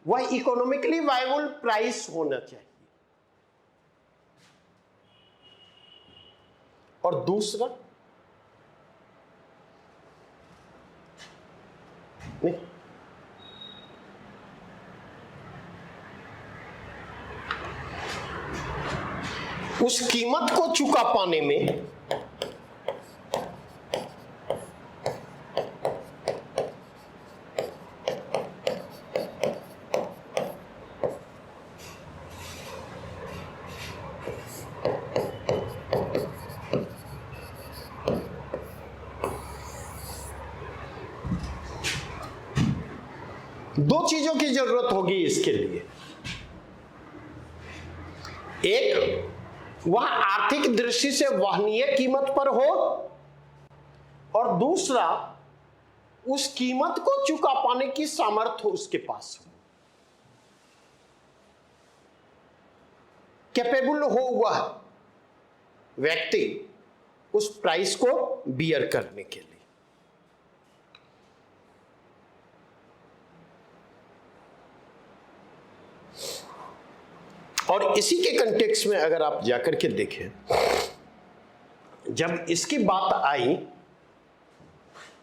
वह इकोनॉमिकली वायबल प्राइस होना चाहिए। और दूसरा, नहीं, उस कीमत को चुका पाने में दो चीजों की जरूरत होगी इसके लिए। एक, वह आर्थिक दृष्टि से वहनीय कीमत पर हो, और दूसरा, उस कीमत को चुका पाने की सामर्थ्य उसके पास हो, कैपेबल हो वह व्यक्ति उस प्राइस को बियर करने के लिए। और इसी के कंटेक्स्ट में अगर आप जाकर के देखें, जब इसकी बात आई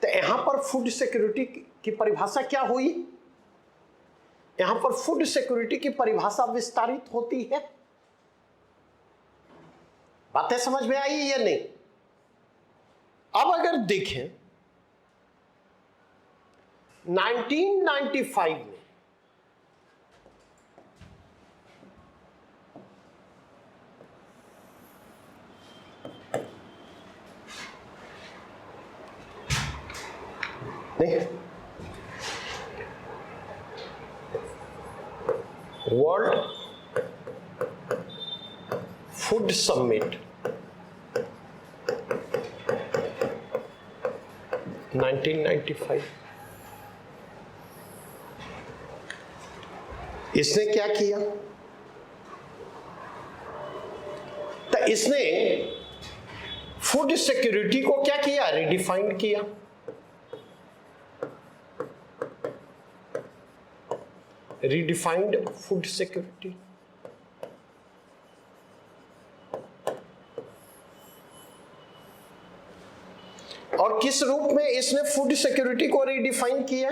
तो यहां पर फूड सिक्योरिटी की परिभाषा क्या हुई? यहां पर फूड सिक्योरिटी की परिभाषा विस्तारित होती है। बातें समझ में आई या नहीं? अब अगर देखें 1995 में नहीं, वर्ल्ड फूड समिट 1995, इसने क्या किया? तो इसने फूड सिक्योरिटी को क्या किया? रिडिफाइंड किया। Redefined food security. और किस रूप में इसने फूड सिक्योरिटी को रिडिफाइन किया?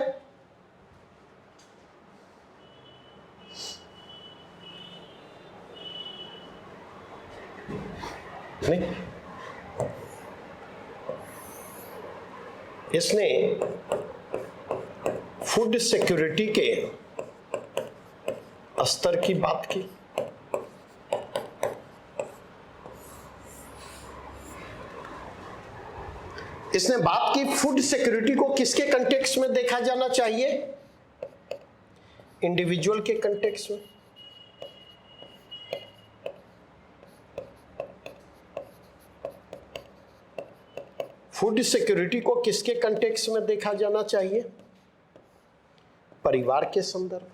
नहीं, इसने फूड सिक्योरिटी के स्तर की बात की। इसने बात की फूड सिक्योरिटी को किसके कंटेक्स्ट में देखा जाना चाहिए? इंडिविजुअल के कंटेक्स्ट में। फूड सिक्योरिटी को किसके कंटेक्स्ट में देखा जाना चाहिए? परिवार के संदर्भ।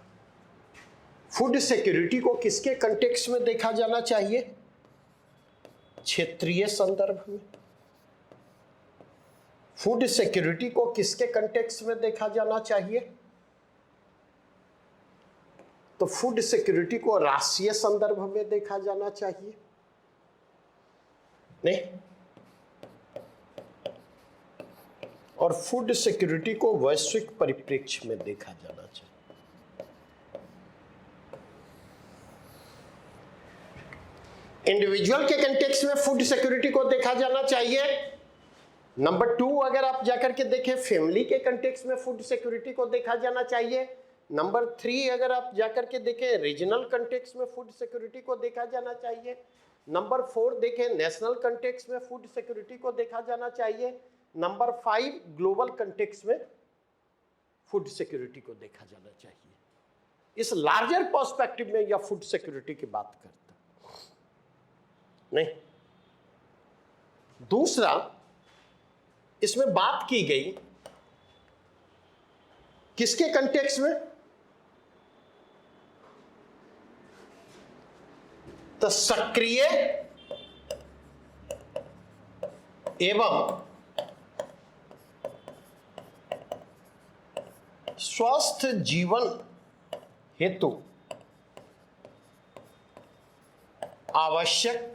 फूड सिक्योरिटी को किसके कंटेक्स्ट में देखा जाना चाहिए? क्षेत्रीय संदर्भ में। फूड सिक्योरिटी को किसके कंटेक्स्ट में देखा जाना चाहिए? तो फूड सिक्योरिटी को राष्ट्रीय संदर्भ में देखा जाना चाहिए। नहीं, और फूड सिक्योरिटी को वैश्विक परिप्रेक्ष्य में देखा जाना चाहिए। इंडिविजुअल के कंटेक्स्ट में फूड सिक्योरिटी को देखा जाना चाहिए। नंबर 2, अगर आप जाकर के देखें, फैमिली के कंटेक्स्ट में फूड सिक्योरिटी को देखा जाना चाहिए। नंबर 3, अगर आप जाकर के देखें, रीजनल कंटेक्स्ट में फूड सिक्योरिटी को देखा जाना चाहिए। नंबर 4 देखें, नेशनल कंटेक्स्ट में फूड सिक्योरिटी को देखा जाना चाहिए। नंबर 5, ग्लोबल कंटेक्स्ट में फूड सिक्योरिटी को देखा जाना चाहिए। इस लार्जर पर्सपेक्टिव में यह फूड सिक्योरिटी की बात करता नहीं। दूसरा, इसमें बात की गई किसके कंटेक्स्ट में? तो सक्रिय एवं स्वस्थ जीवन हेतु आवश्यक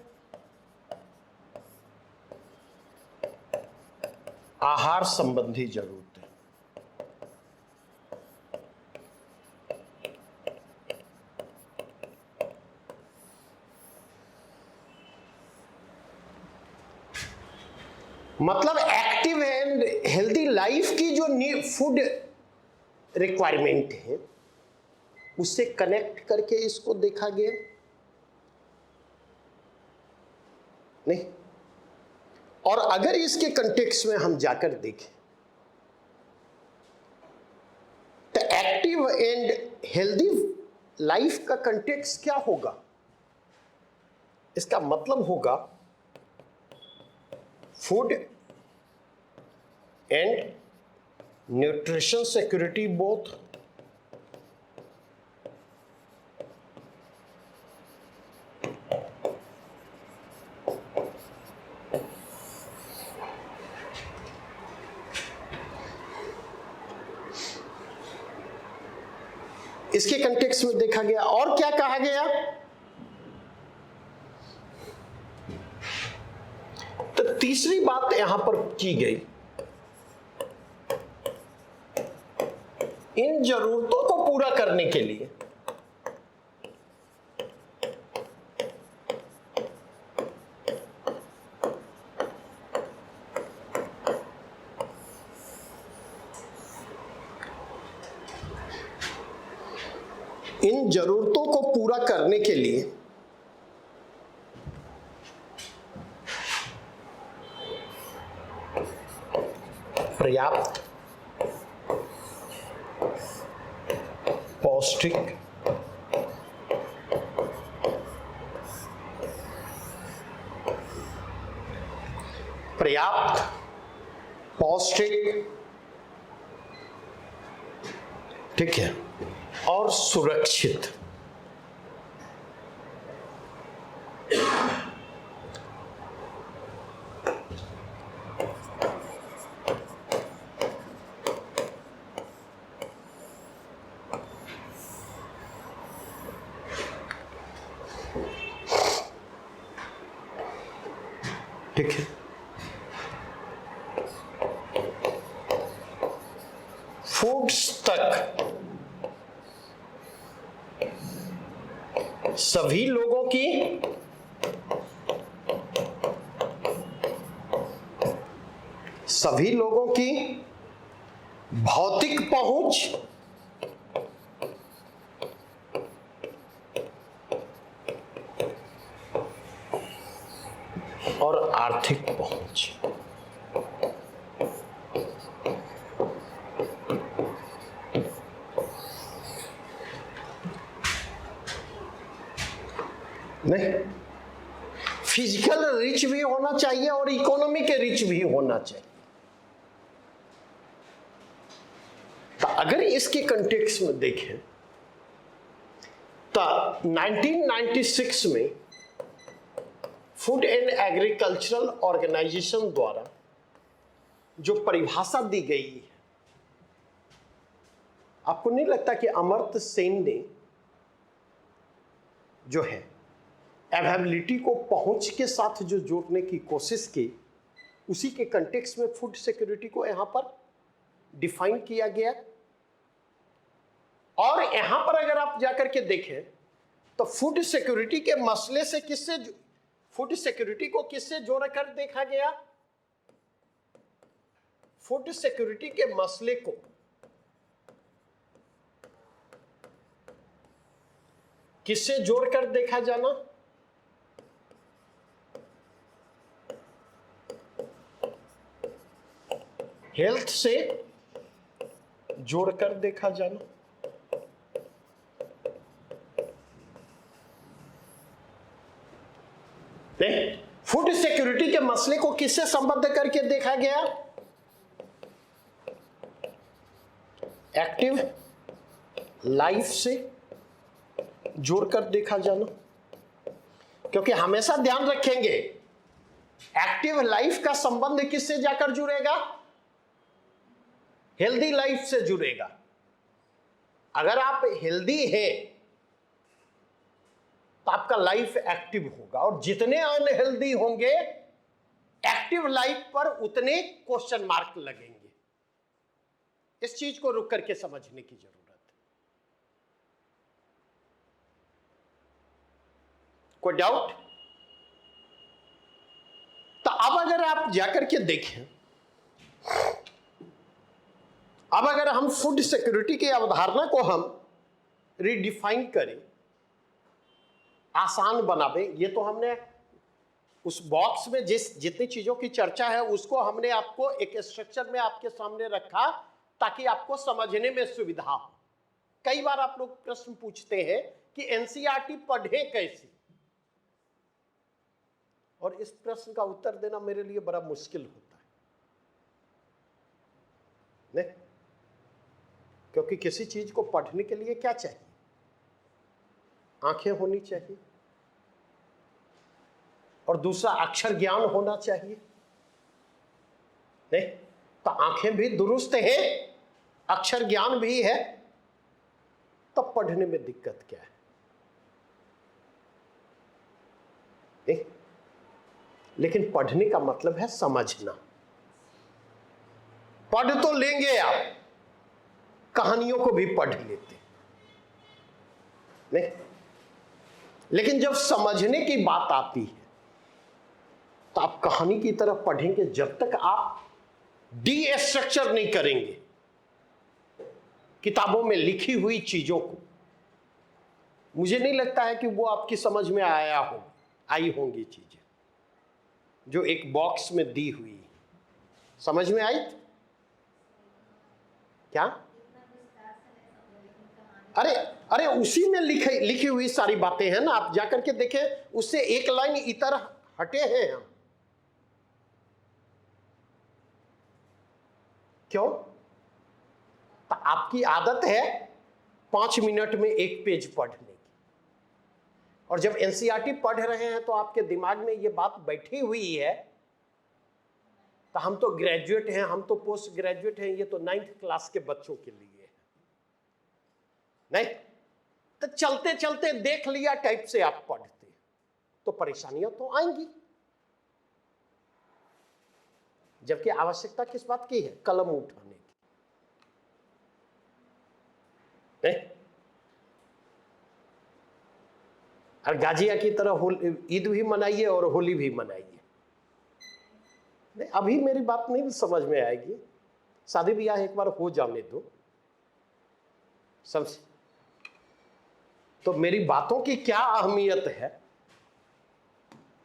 आहार संबंधी जरूरतें। मतलब एक्टिव एंड हेल्दी लाइफ की जो फूड रिक्वायरमेंट है उससे कनेक्ट करके इसको देखा गया नहीं। और अगर इसके कंटेक्स्ट में हम जाकर देखें तो एक्टिव एंड हेल्दी लाइफ का कंटेक्स्ट क्या होगा? इसका मतलब होगा food and nutrition security both इसके कंटेक्स्ट में देखा गया। और क्या कहा गया? तो तीसरी बात यहां पर की गई, इन जरूरतों को पूरा करने के लिए पर्याप्त पौष्टिक ठीक है और सुरक्षित ठीक है। फूड्स तक सभी लोगों की भौतिक पहुंच और आर्थिक पहुंच नहीं, फिजिकल रिच भी होना चाहिए और इकोनॉमिक रिच भी होना चाहिए। तो अगर इसके कंटेक्स्ट में देखें तो 1996 में फूड एंड एग्रीकल्चरल ऑर्गेनाइजेशन द्वारा जो परिभाषा दी गई है, आपको नहीं लगता कि अमर्त्य सेन ने जो है अवेलेबिलिटी को पहुंच के साथ जो जोड़ने की कोशिश की, उसी के कंटेक्स्ट में फूड सिक्योरिटी को यहां पर डिफाइन किया गया। और यहां पर अगर आप जाकर के देखें तो फूड सिक्योरिटी के मसले से फूड सिक्योरिटी को किससे जोड़कर देखा गया? फूड सिक्योरिटी के मसले को किससे जोड़कर देखा जाना? हेल्थ से जोड़कर देखा जाना। फूड सिक्योरिटी के मसले को किससे संबद्ध करके देखा गया? एक्टिव लाइफ से जोड़कर देखा जाना। क्योंकि हमेशा ध्यान रखेंगे एक्टिव लाइफ का संबंध किससे जाकर जुड़ेगा? हेल्दी लाइफ से जुड़ेगा। अगर आप हेल्दी हैं तो आपका लाइफ एक्टिव होगा, और जितने अनहेल्दी होंगे एक्टिव लाइफ पर उतने क्वेश्चन मार्क लगेंगे। इस चीज को रुक करके समझने की जरूरत है। कोई डाउट? तो अब अगर आप जाकर के देखें, अब अगर हम फूड सिक्योरिटी की अवधारणा को हम रीडिफाइन करें, आसान बनावे, ये तो हमने उस बॉक्स में जितनी चीजों की चर्चा है उसको हमने आपको एक स्ट्रक्चर में आपके सामने रखा ताकि आपको समझने में सुविधा हो। कई बार आप लोग प्रश्न पूछते हैं कि एनसीईआरटी पढ़े कैसे, और इस प्रश्न का उत्तर देना मेरे लिए बड़ा मुश्किल होता है, नहीं? क्योंकि किसी चीज को पढ़ने के लिए क्या चाहिए? आंखें होनी चाहिए, और दूसरा अक्षर ज्ञान होना चाहिए, नहीं? तो आंखें भी दुरुस्त हैं, अक्षर ज्ञान भी है, तब पढ़ने में दिक्कत क्या है? नहीं? लेकिन पढ़ने का मतलब है समझना। पढ़ तो लेंगे आप, कहानियों को भी पढ़ लेते, नहीं? लेकिन जब समझने की बात आती है तो आप कहानी की तरफ पढ़ेंगे जब तक आप डी स्ट्रक्चर नहीं करेंगे किताबों में लिखी हुई चीजों को। मुझे नहीं लगता है कि वो आपकी समझ में आई होंगी चीजें जो एक बॉक्स में दी हुई। समझ में आई? क्या? अरे उसी में लिखी हुई सारी बातें हैं ना, आप जाकर के देखें, उससे एक लाइन इतर हटे हैं हम। क्यों? तो आपकी आदत है 5 मिनट में एक पेज पढ़ने की, और जब एनसीईआरटी पढ़ रहे हैं तो आपके दिमाग में ये बात बैठी हुई है, तो हम तो ग्रेजुएट हैं, हम तो पोस्ट ग्रेजुएट हैं, ये तो 9th क्लास के बच्चों के लिए है, नहीं? तो चलते चलते देख लिया टाइप से आप पढ़ते तो परेशानियां तो आएंगी। जबकि आवश्यकता किस बात की है? कलम उठाने की, नहीं? और गाजिया की तरह ईद भी मनाइए और होली भी मनाइए। नहीं, अभी मेरी बात नहीं समझ में आएगी, शादी ब्याह एक बार हो जाने दो, समझ? तो मेरी बातों की क्या अहमियत है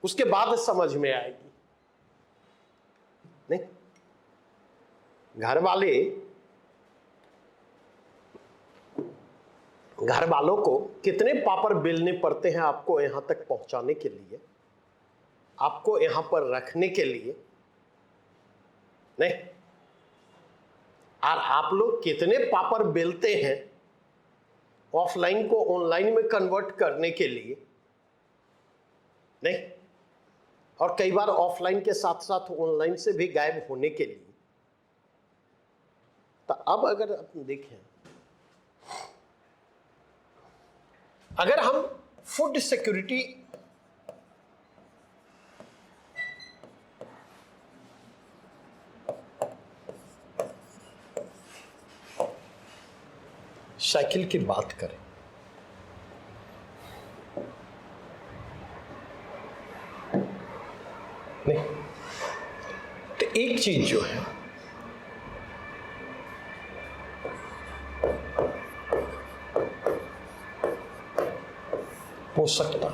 उसके बाद समझ में आएगी, नहीं? घर वालों को कितने पापड़ बेलने पड़ते हैं आपको यहां तक पहुंचाने के लिए, आपको यहां पर रखने के लिए, नहीं? और आप लोग कितने पापड़ बेलते हैं ऑफलाइन को ऑनलाइन में कन्वर्ट करने के लिए, नहीं? और कई बार ऑफलाइन के साथ साथ ऑनलाइन से भी गायब होने के लिए। तो अब अगर आप देखें, अगर हम फूड सिक्योरिटी साइकिल की बात करें, नहीं? तो एक चीज जो है हो सकता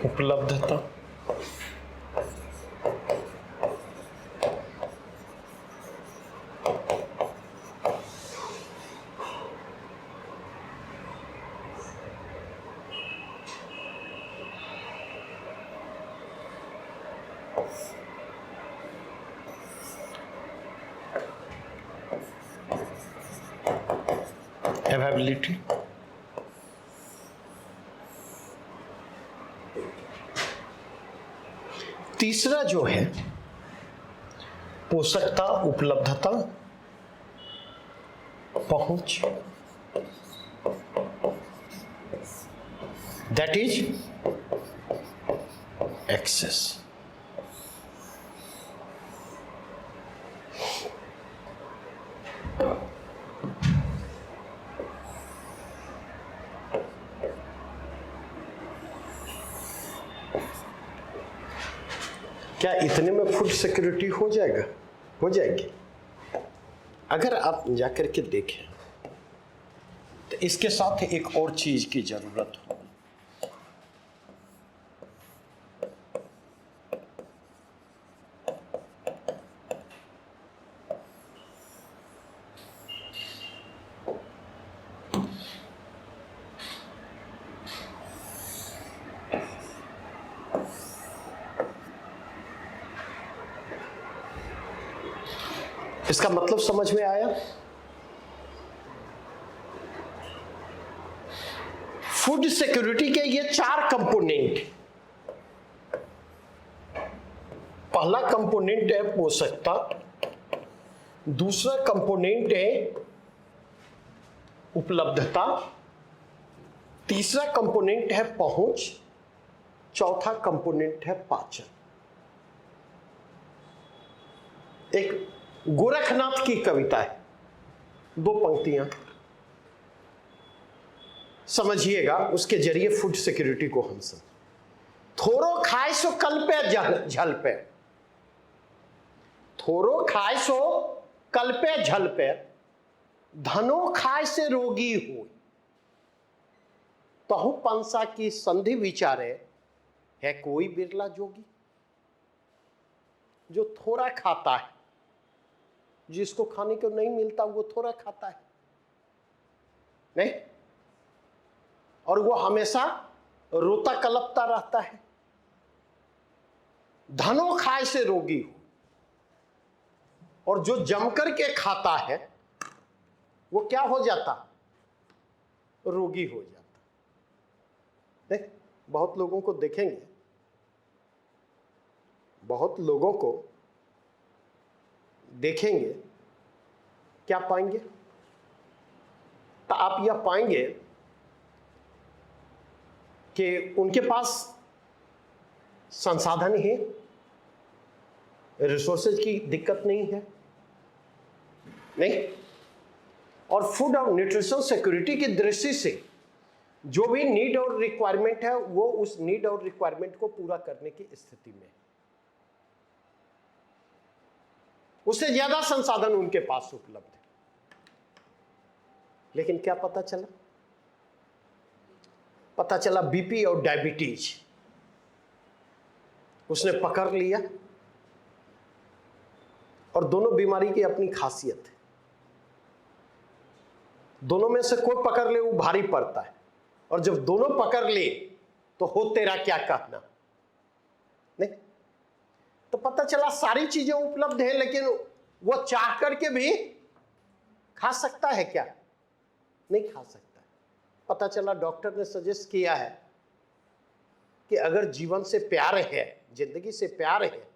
उपलब्धता, अवेलेबिलिटी, तीसरा जो है पोषकता, उपलब्धता, पहुंच, दैट इज एक्सेस। क्या इतने में फूड सिक्योरिटी हो जाएगा? हो जाएगी। अगर आप जाकर के देखें तो इसके साथ एक और चीज की जरूरत होगी। इसका मतलब समझ में आया? फूड सिक्योरिटी के ये 4 कंपोनेंट। पहला कंपोनेंट है पोषकता, दूसरा कंपोनेंट है उपलब्धता, तीसरा कंपोनेंट है पहुंच, चौथा कंपोनेंट है पाचन। एक गोरखनाथ की कविता है, 2 पंक्तियां समझिएगा, उसके जरिए फूड सिक्योरिटी को हम समझ। थोरो खाए सो कल पे झल पे, थोरो खाए सो कल पे झल पे, धनो खाए से रोगी हो, तहु पंसा की संधि विचारे, है कोई बिरला जोगी। जो थोड़ा खाता है, जिसको खाने को नहीं मिलता वो थोड़ा खाता है, नहीं, और वो हमेशा रोता कलपता रहता है। धनो खाए से रोगी हो, और जो जमकर के खाता है वो क्या हो जाता? रोगी हो जाता। नहीं, बहुत लोगों को देखेंगे, बहुत लोगों को देखेंगे, क्या पाएंगे? तो आप यह पाएंगे कि उनके पास संसाधन है, रिसोर्सेज की दिक्कत नहीं है, नहीं, और फूड और न्यूट्रिशन सिक्योरिटी की दृष्टि से जो भी नीड और रिक्वायरमेंट है वो उस नीड और रिक्वायरमेंट को पूरा करने की स्थिति में, उससे ज्यादा संसाधन उनके पास उपलब्ध है। लेकिन क्या पता चला? पता चला बीपी और डायबिटीज उसने पकड़ लिया, और दोनों बीमारी की अपनी खासियत है। दोनों में से कोई पकड़ ले वो भारी पड़ता है, और जब दोनों पकड़ ले तो हो तेरा क्या कहना, नहीं? तो पता चला सारी चीजें उपलब्ध है, लेकिन वो चाह करके भी खा सकता है क्या? नहीं खा सकता। पता चला डॉक्टर ने सजेस्ट किया है कि अगर जीवन से प्यार है, जिंदगी से प्यार है,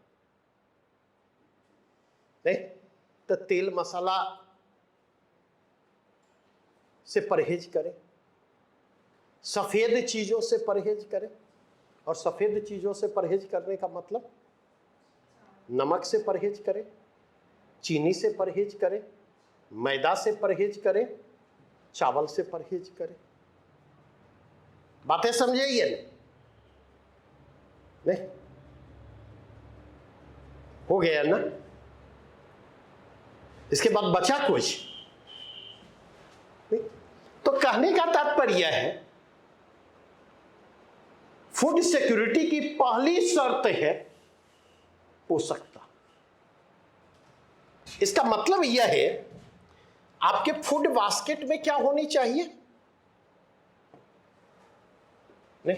नहीं, तो तेल मसाला से परहेज करें, सफेद चीजों से परहेज करें। और सफेद चीजों से परहेज करने का मतलब नमक से परहेज करें, चीनी से परहेज करें, मैदा से परहेज करें, चावल से परहेज करें। बातें समझे ये? नहीं हो गया ना? इसके बाद बचा कुछ नहीं? तो कहने का तात्पर्य है फूड सिक्योरिटी की पहली शर्त है पोषकता। इसका मतलब यह है आपके फूड बास्केट में क्या होनी चाहिए? नहीं,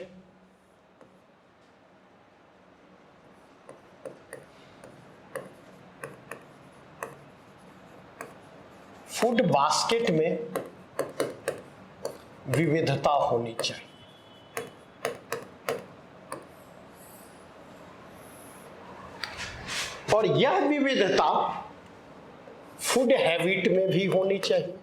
फूड बास्केट में विविधता होनी चाहिए। और यह विविधता फूड हैबिट में भी होनी चाहिए।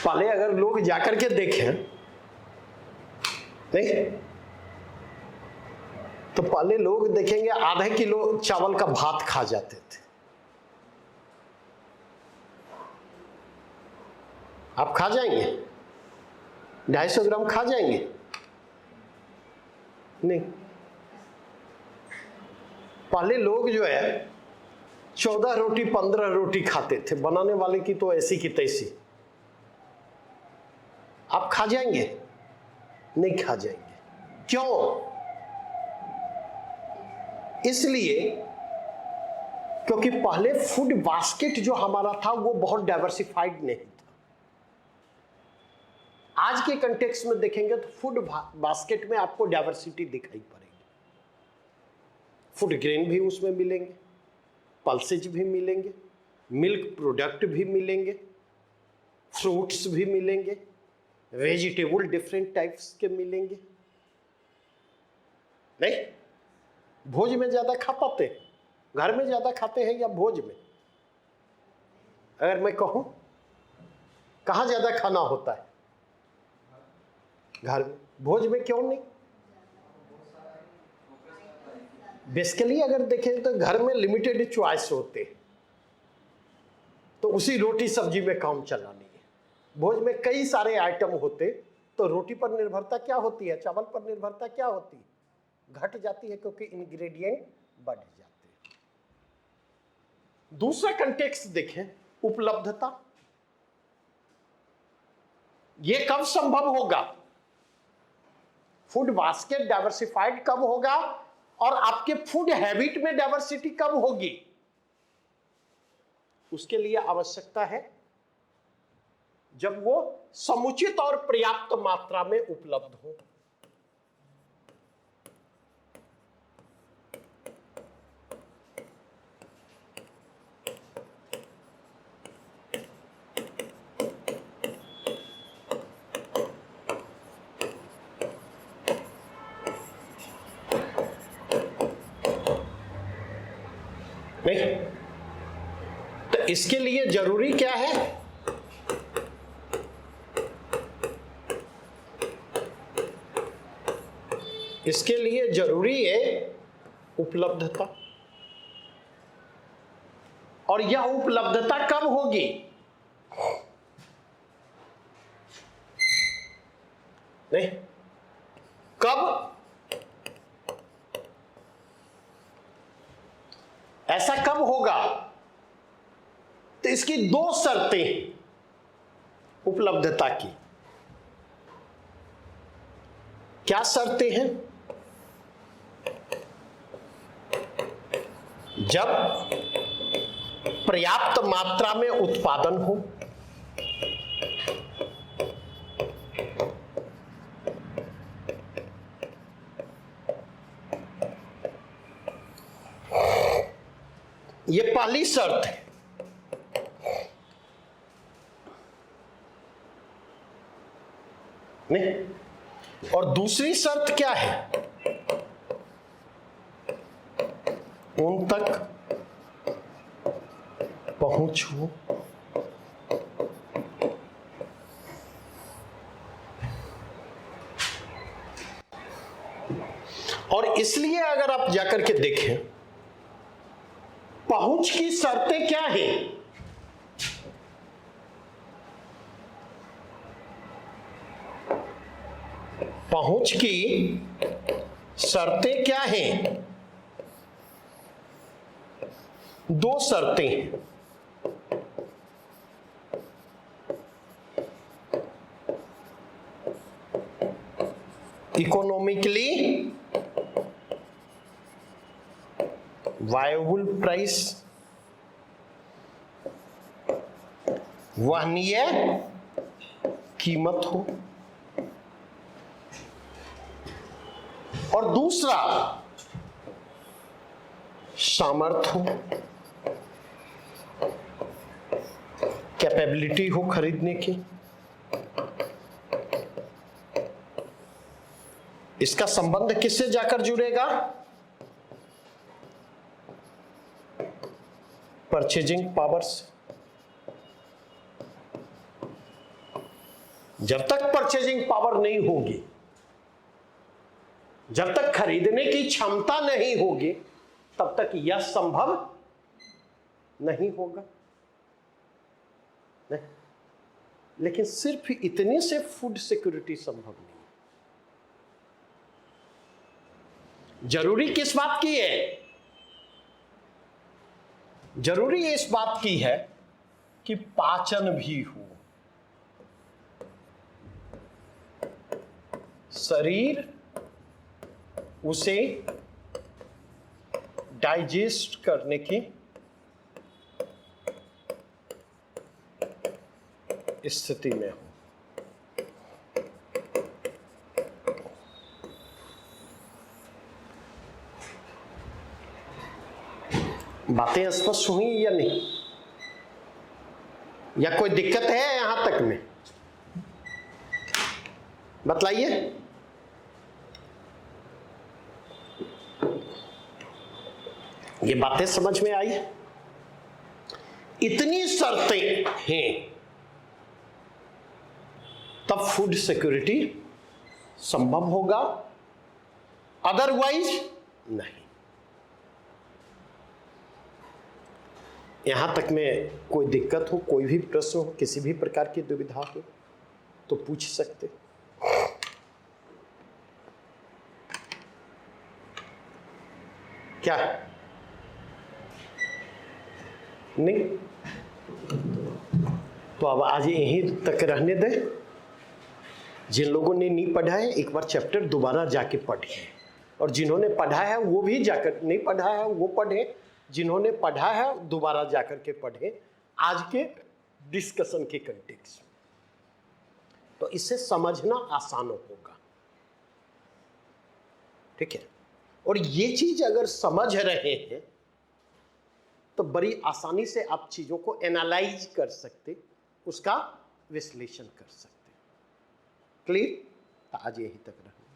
पहले अगर लोग जाकर के देखें, नहीं तो पहले लोग देखेंगे आधा किलो चावल का भात खा जाते थे। आप खा जाएंगे? 250 ग्राम खा जाएंगे? नहीं। पहले लोग जो है 14 रोटी 15 रोटी खाते थे, बनाने वाले की तो ऐसी की तैसी। आप खा जाएंगे? नहीं खा जाएंगे। क्यों? इसलिए क्योंकि पहले फूड बास्केट जो हमारा था वो बहुत डाइवर्सिफाइड नहीं था। आज के कंटेक्स्ट में देखेंगे तो फूड बास्केट में आपको डाइवर्सिटी दिखाई पड़ेगी। फूड ग्रेन भी उसमें मिलेंगे, पल्सेज भी मिलेंगे, मिल्क प्रोडक्ट भी मिलेंगे, फ्रूट्स भी मिलेंगे, वेजिटेबल डिफरेंट टाइप्स के मिलेंगे। नहीं, भोज में ज्यादा खा पाते हैं, घर में ज्यादा खाते हैं या भोज में? अगर मैं कहूं कहां ज्यादा खाना होता है? घर में। भोज में क्यों नहीं? बेसिकली अगर देखें तो घर में लिमिटेड चॉइस होते हैं, तो उसी रोटी सब्जी में काम चलानी है। भोज में कई सारे आइटम होते, तो रोटी पर निर्भरता क्या होती है, चावल पर निर्भरता क्या होती है? घट जाती है, क्योंकि इंग्रेडिएंट बढ़ जाते हैं। दूसरा कंटेक्स्ट देखें, उपलब्धता। यह कब संभव होगा? फूड बास्केट डाइवर्सिफाइड कब होगा और आपके फूड हैबिट में डाइवर्सिटी कब होगी? उसके लिए आवश्यकता है जब वो समुचित और पर्याप्त मात्रा में उपलब्ध हो। नहीं तो इसके लिए जरूरी क्या है? इसके लिए जरूरी है उपलब्धता। और यह उपलब्धता कब होगी? नहीं, कब? ऐसा कब होगा? तो इसकी दो शर्तें उपलब्धता की। क्या शर्तें हैं? जब पर्याप्त मात्रा में उत्पादन हो, यह पहली शर्त है। नहीं, और दूसरी शर्त क्या है? उन तक पहुंच हो। और इसलिए अगर आप जाकर के देखें, पहुंच की शर्तें क्या है? पहुंच की शर्तें क्या हैं? दो शर्तें हैं। इकोनॉमिकली वायबल प्राइस, वहनीय कीमत हो। और दूसरा सामर्थ्य हो, कैपेबिलिटी हो खरीदने की। इसका संबंध किससे जाकर जुड़ेगा? परचेजिंग पावर से। जब तक परचेजिंग पावर नहीं होगी, जब तक खरीदने की क्षमता नहीं होगी, तब तक यह संभव नहीं होगा। नहीं। लेकिन सिर्फ इतने से फूड सिक्योरिटी संभव नहीं। जरूरी किस बात की है? जरूरी इस बात की है कि पाचन भी हो, शरीर उसे डाइजेस्ट करने की स्थिति में हो। बातें स्पष्ट हुई या नहीं? या कोई दिक्कत है यहां तक में? बतलाइए। ये बातें समझ में आई? इतनी शर्तें हैं तब फूड सिक्योरिटी संभव होगा, अदरवाइज नहीं। यहां तक में कोई दिक्कत हो, कोई भी प्रश्न हो, किसी भी प्रकार की दुविधा हो तो पूछ सकते। क्या नहीं? तो अब आज यहीं तक रहने दें। जिन लोगों ने नहीं पढ़ा है एक बार चैप्टर दोबारा जाके पढ़िए, और जिन्होंने पढ़ा है वो भी जाकर, नहीं पढ़ा है वो पढ़े, जिन्होंने पढ़ा है दोबारा जाकर के पढ़े आज के डिस्कशन के कंटेक्स्ट में। तो इससे समझना आसान होगा। ठीक है? और ये चीज अगर समझ रहे हैं तो बड़ी आसानी से आप चीजों को एनालाइज कर सकते, उसका विश्लेषण कर सकते। क्लियर? आज यहीं तक रहना।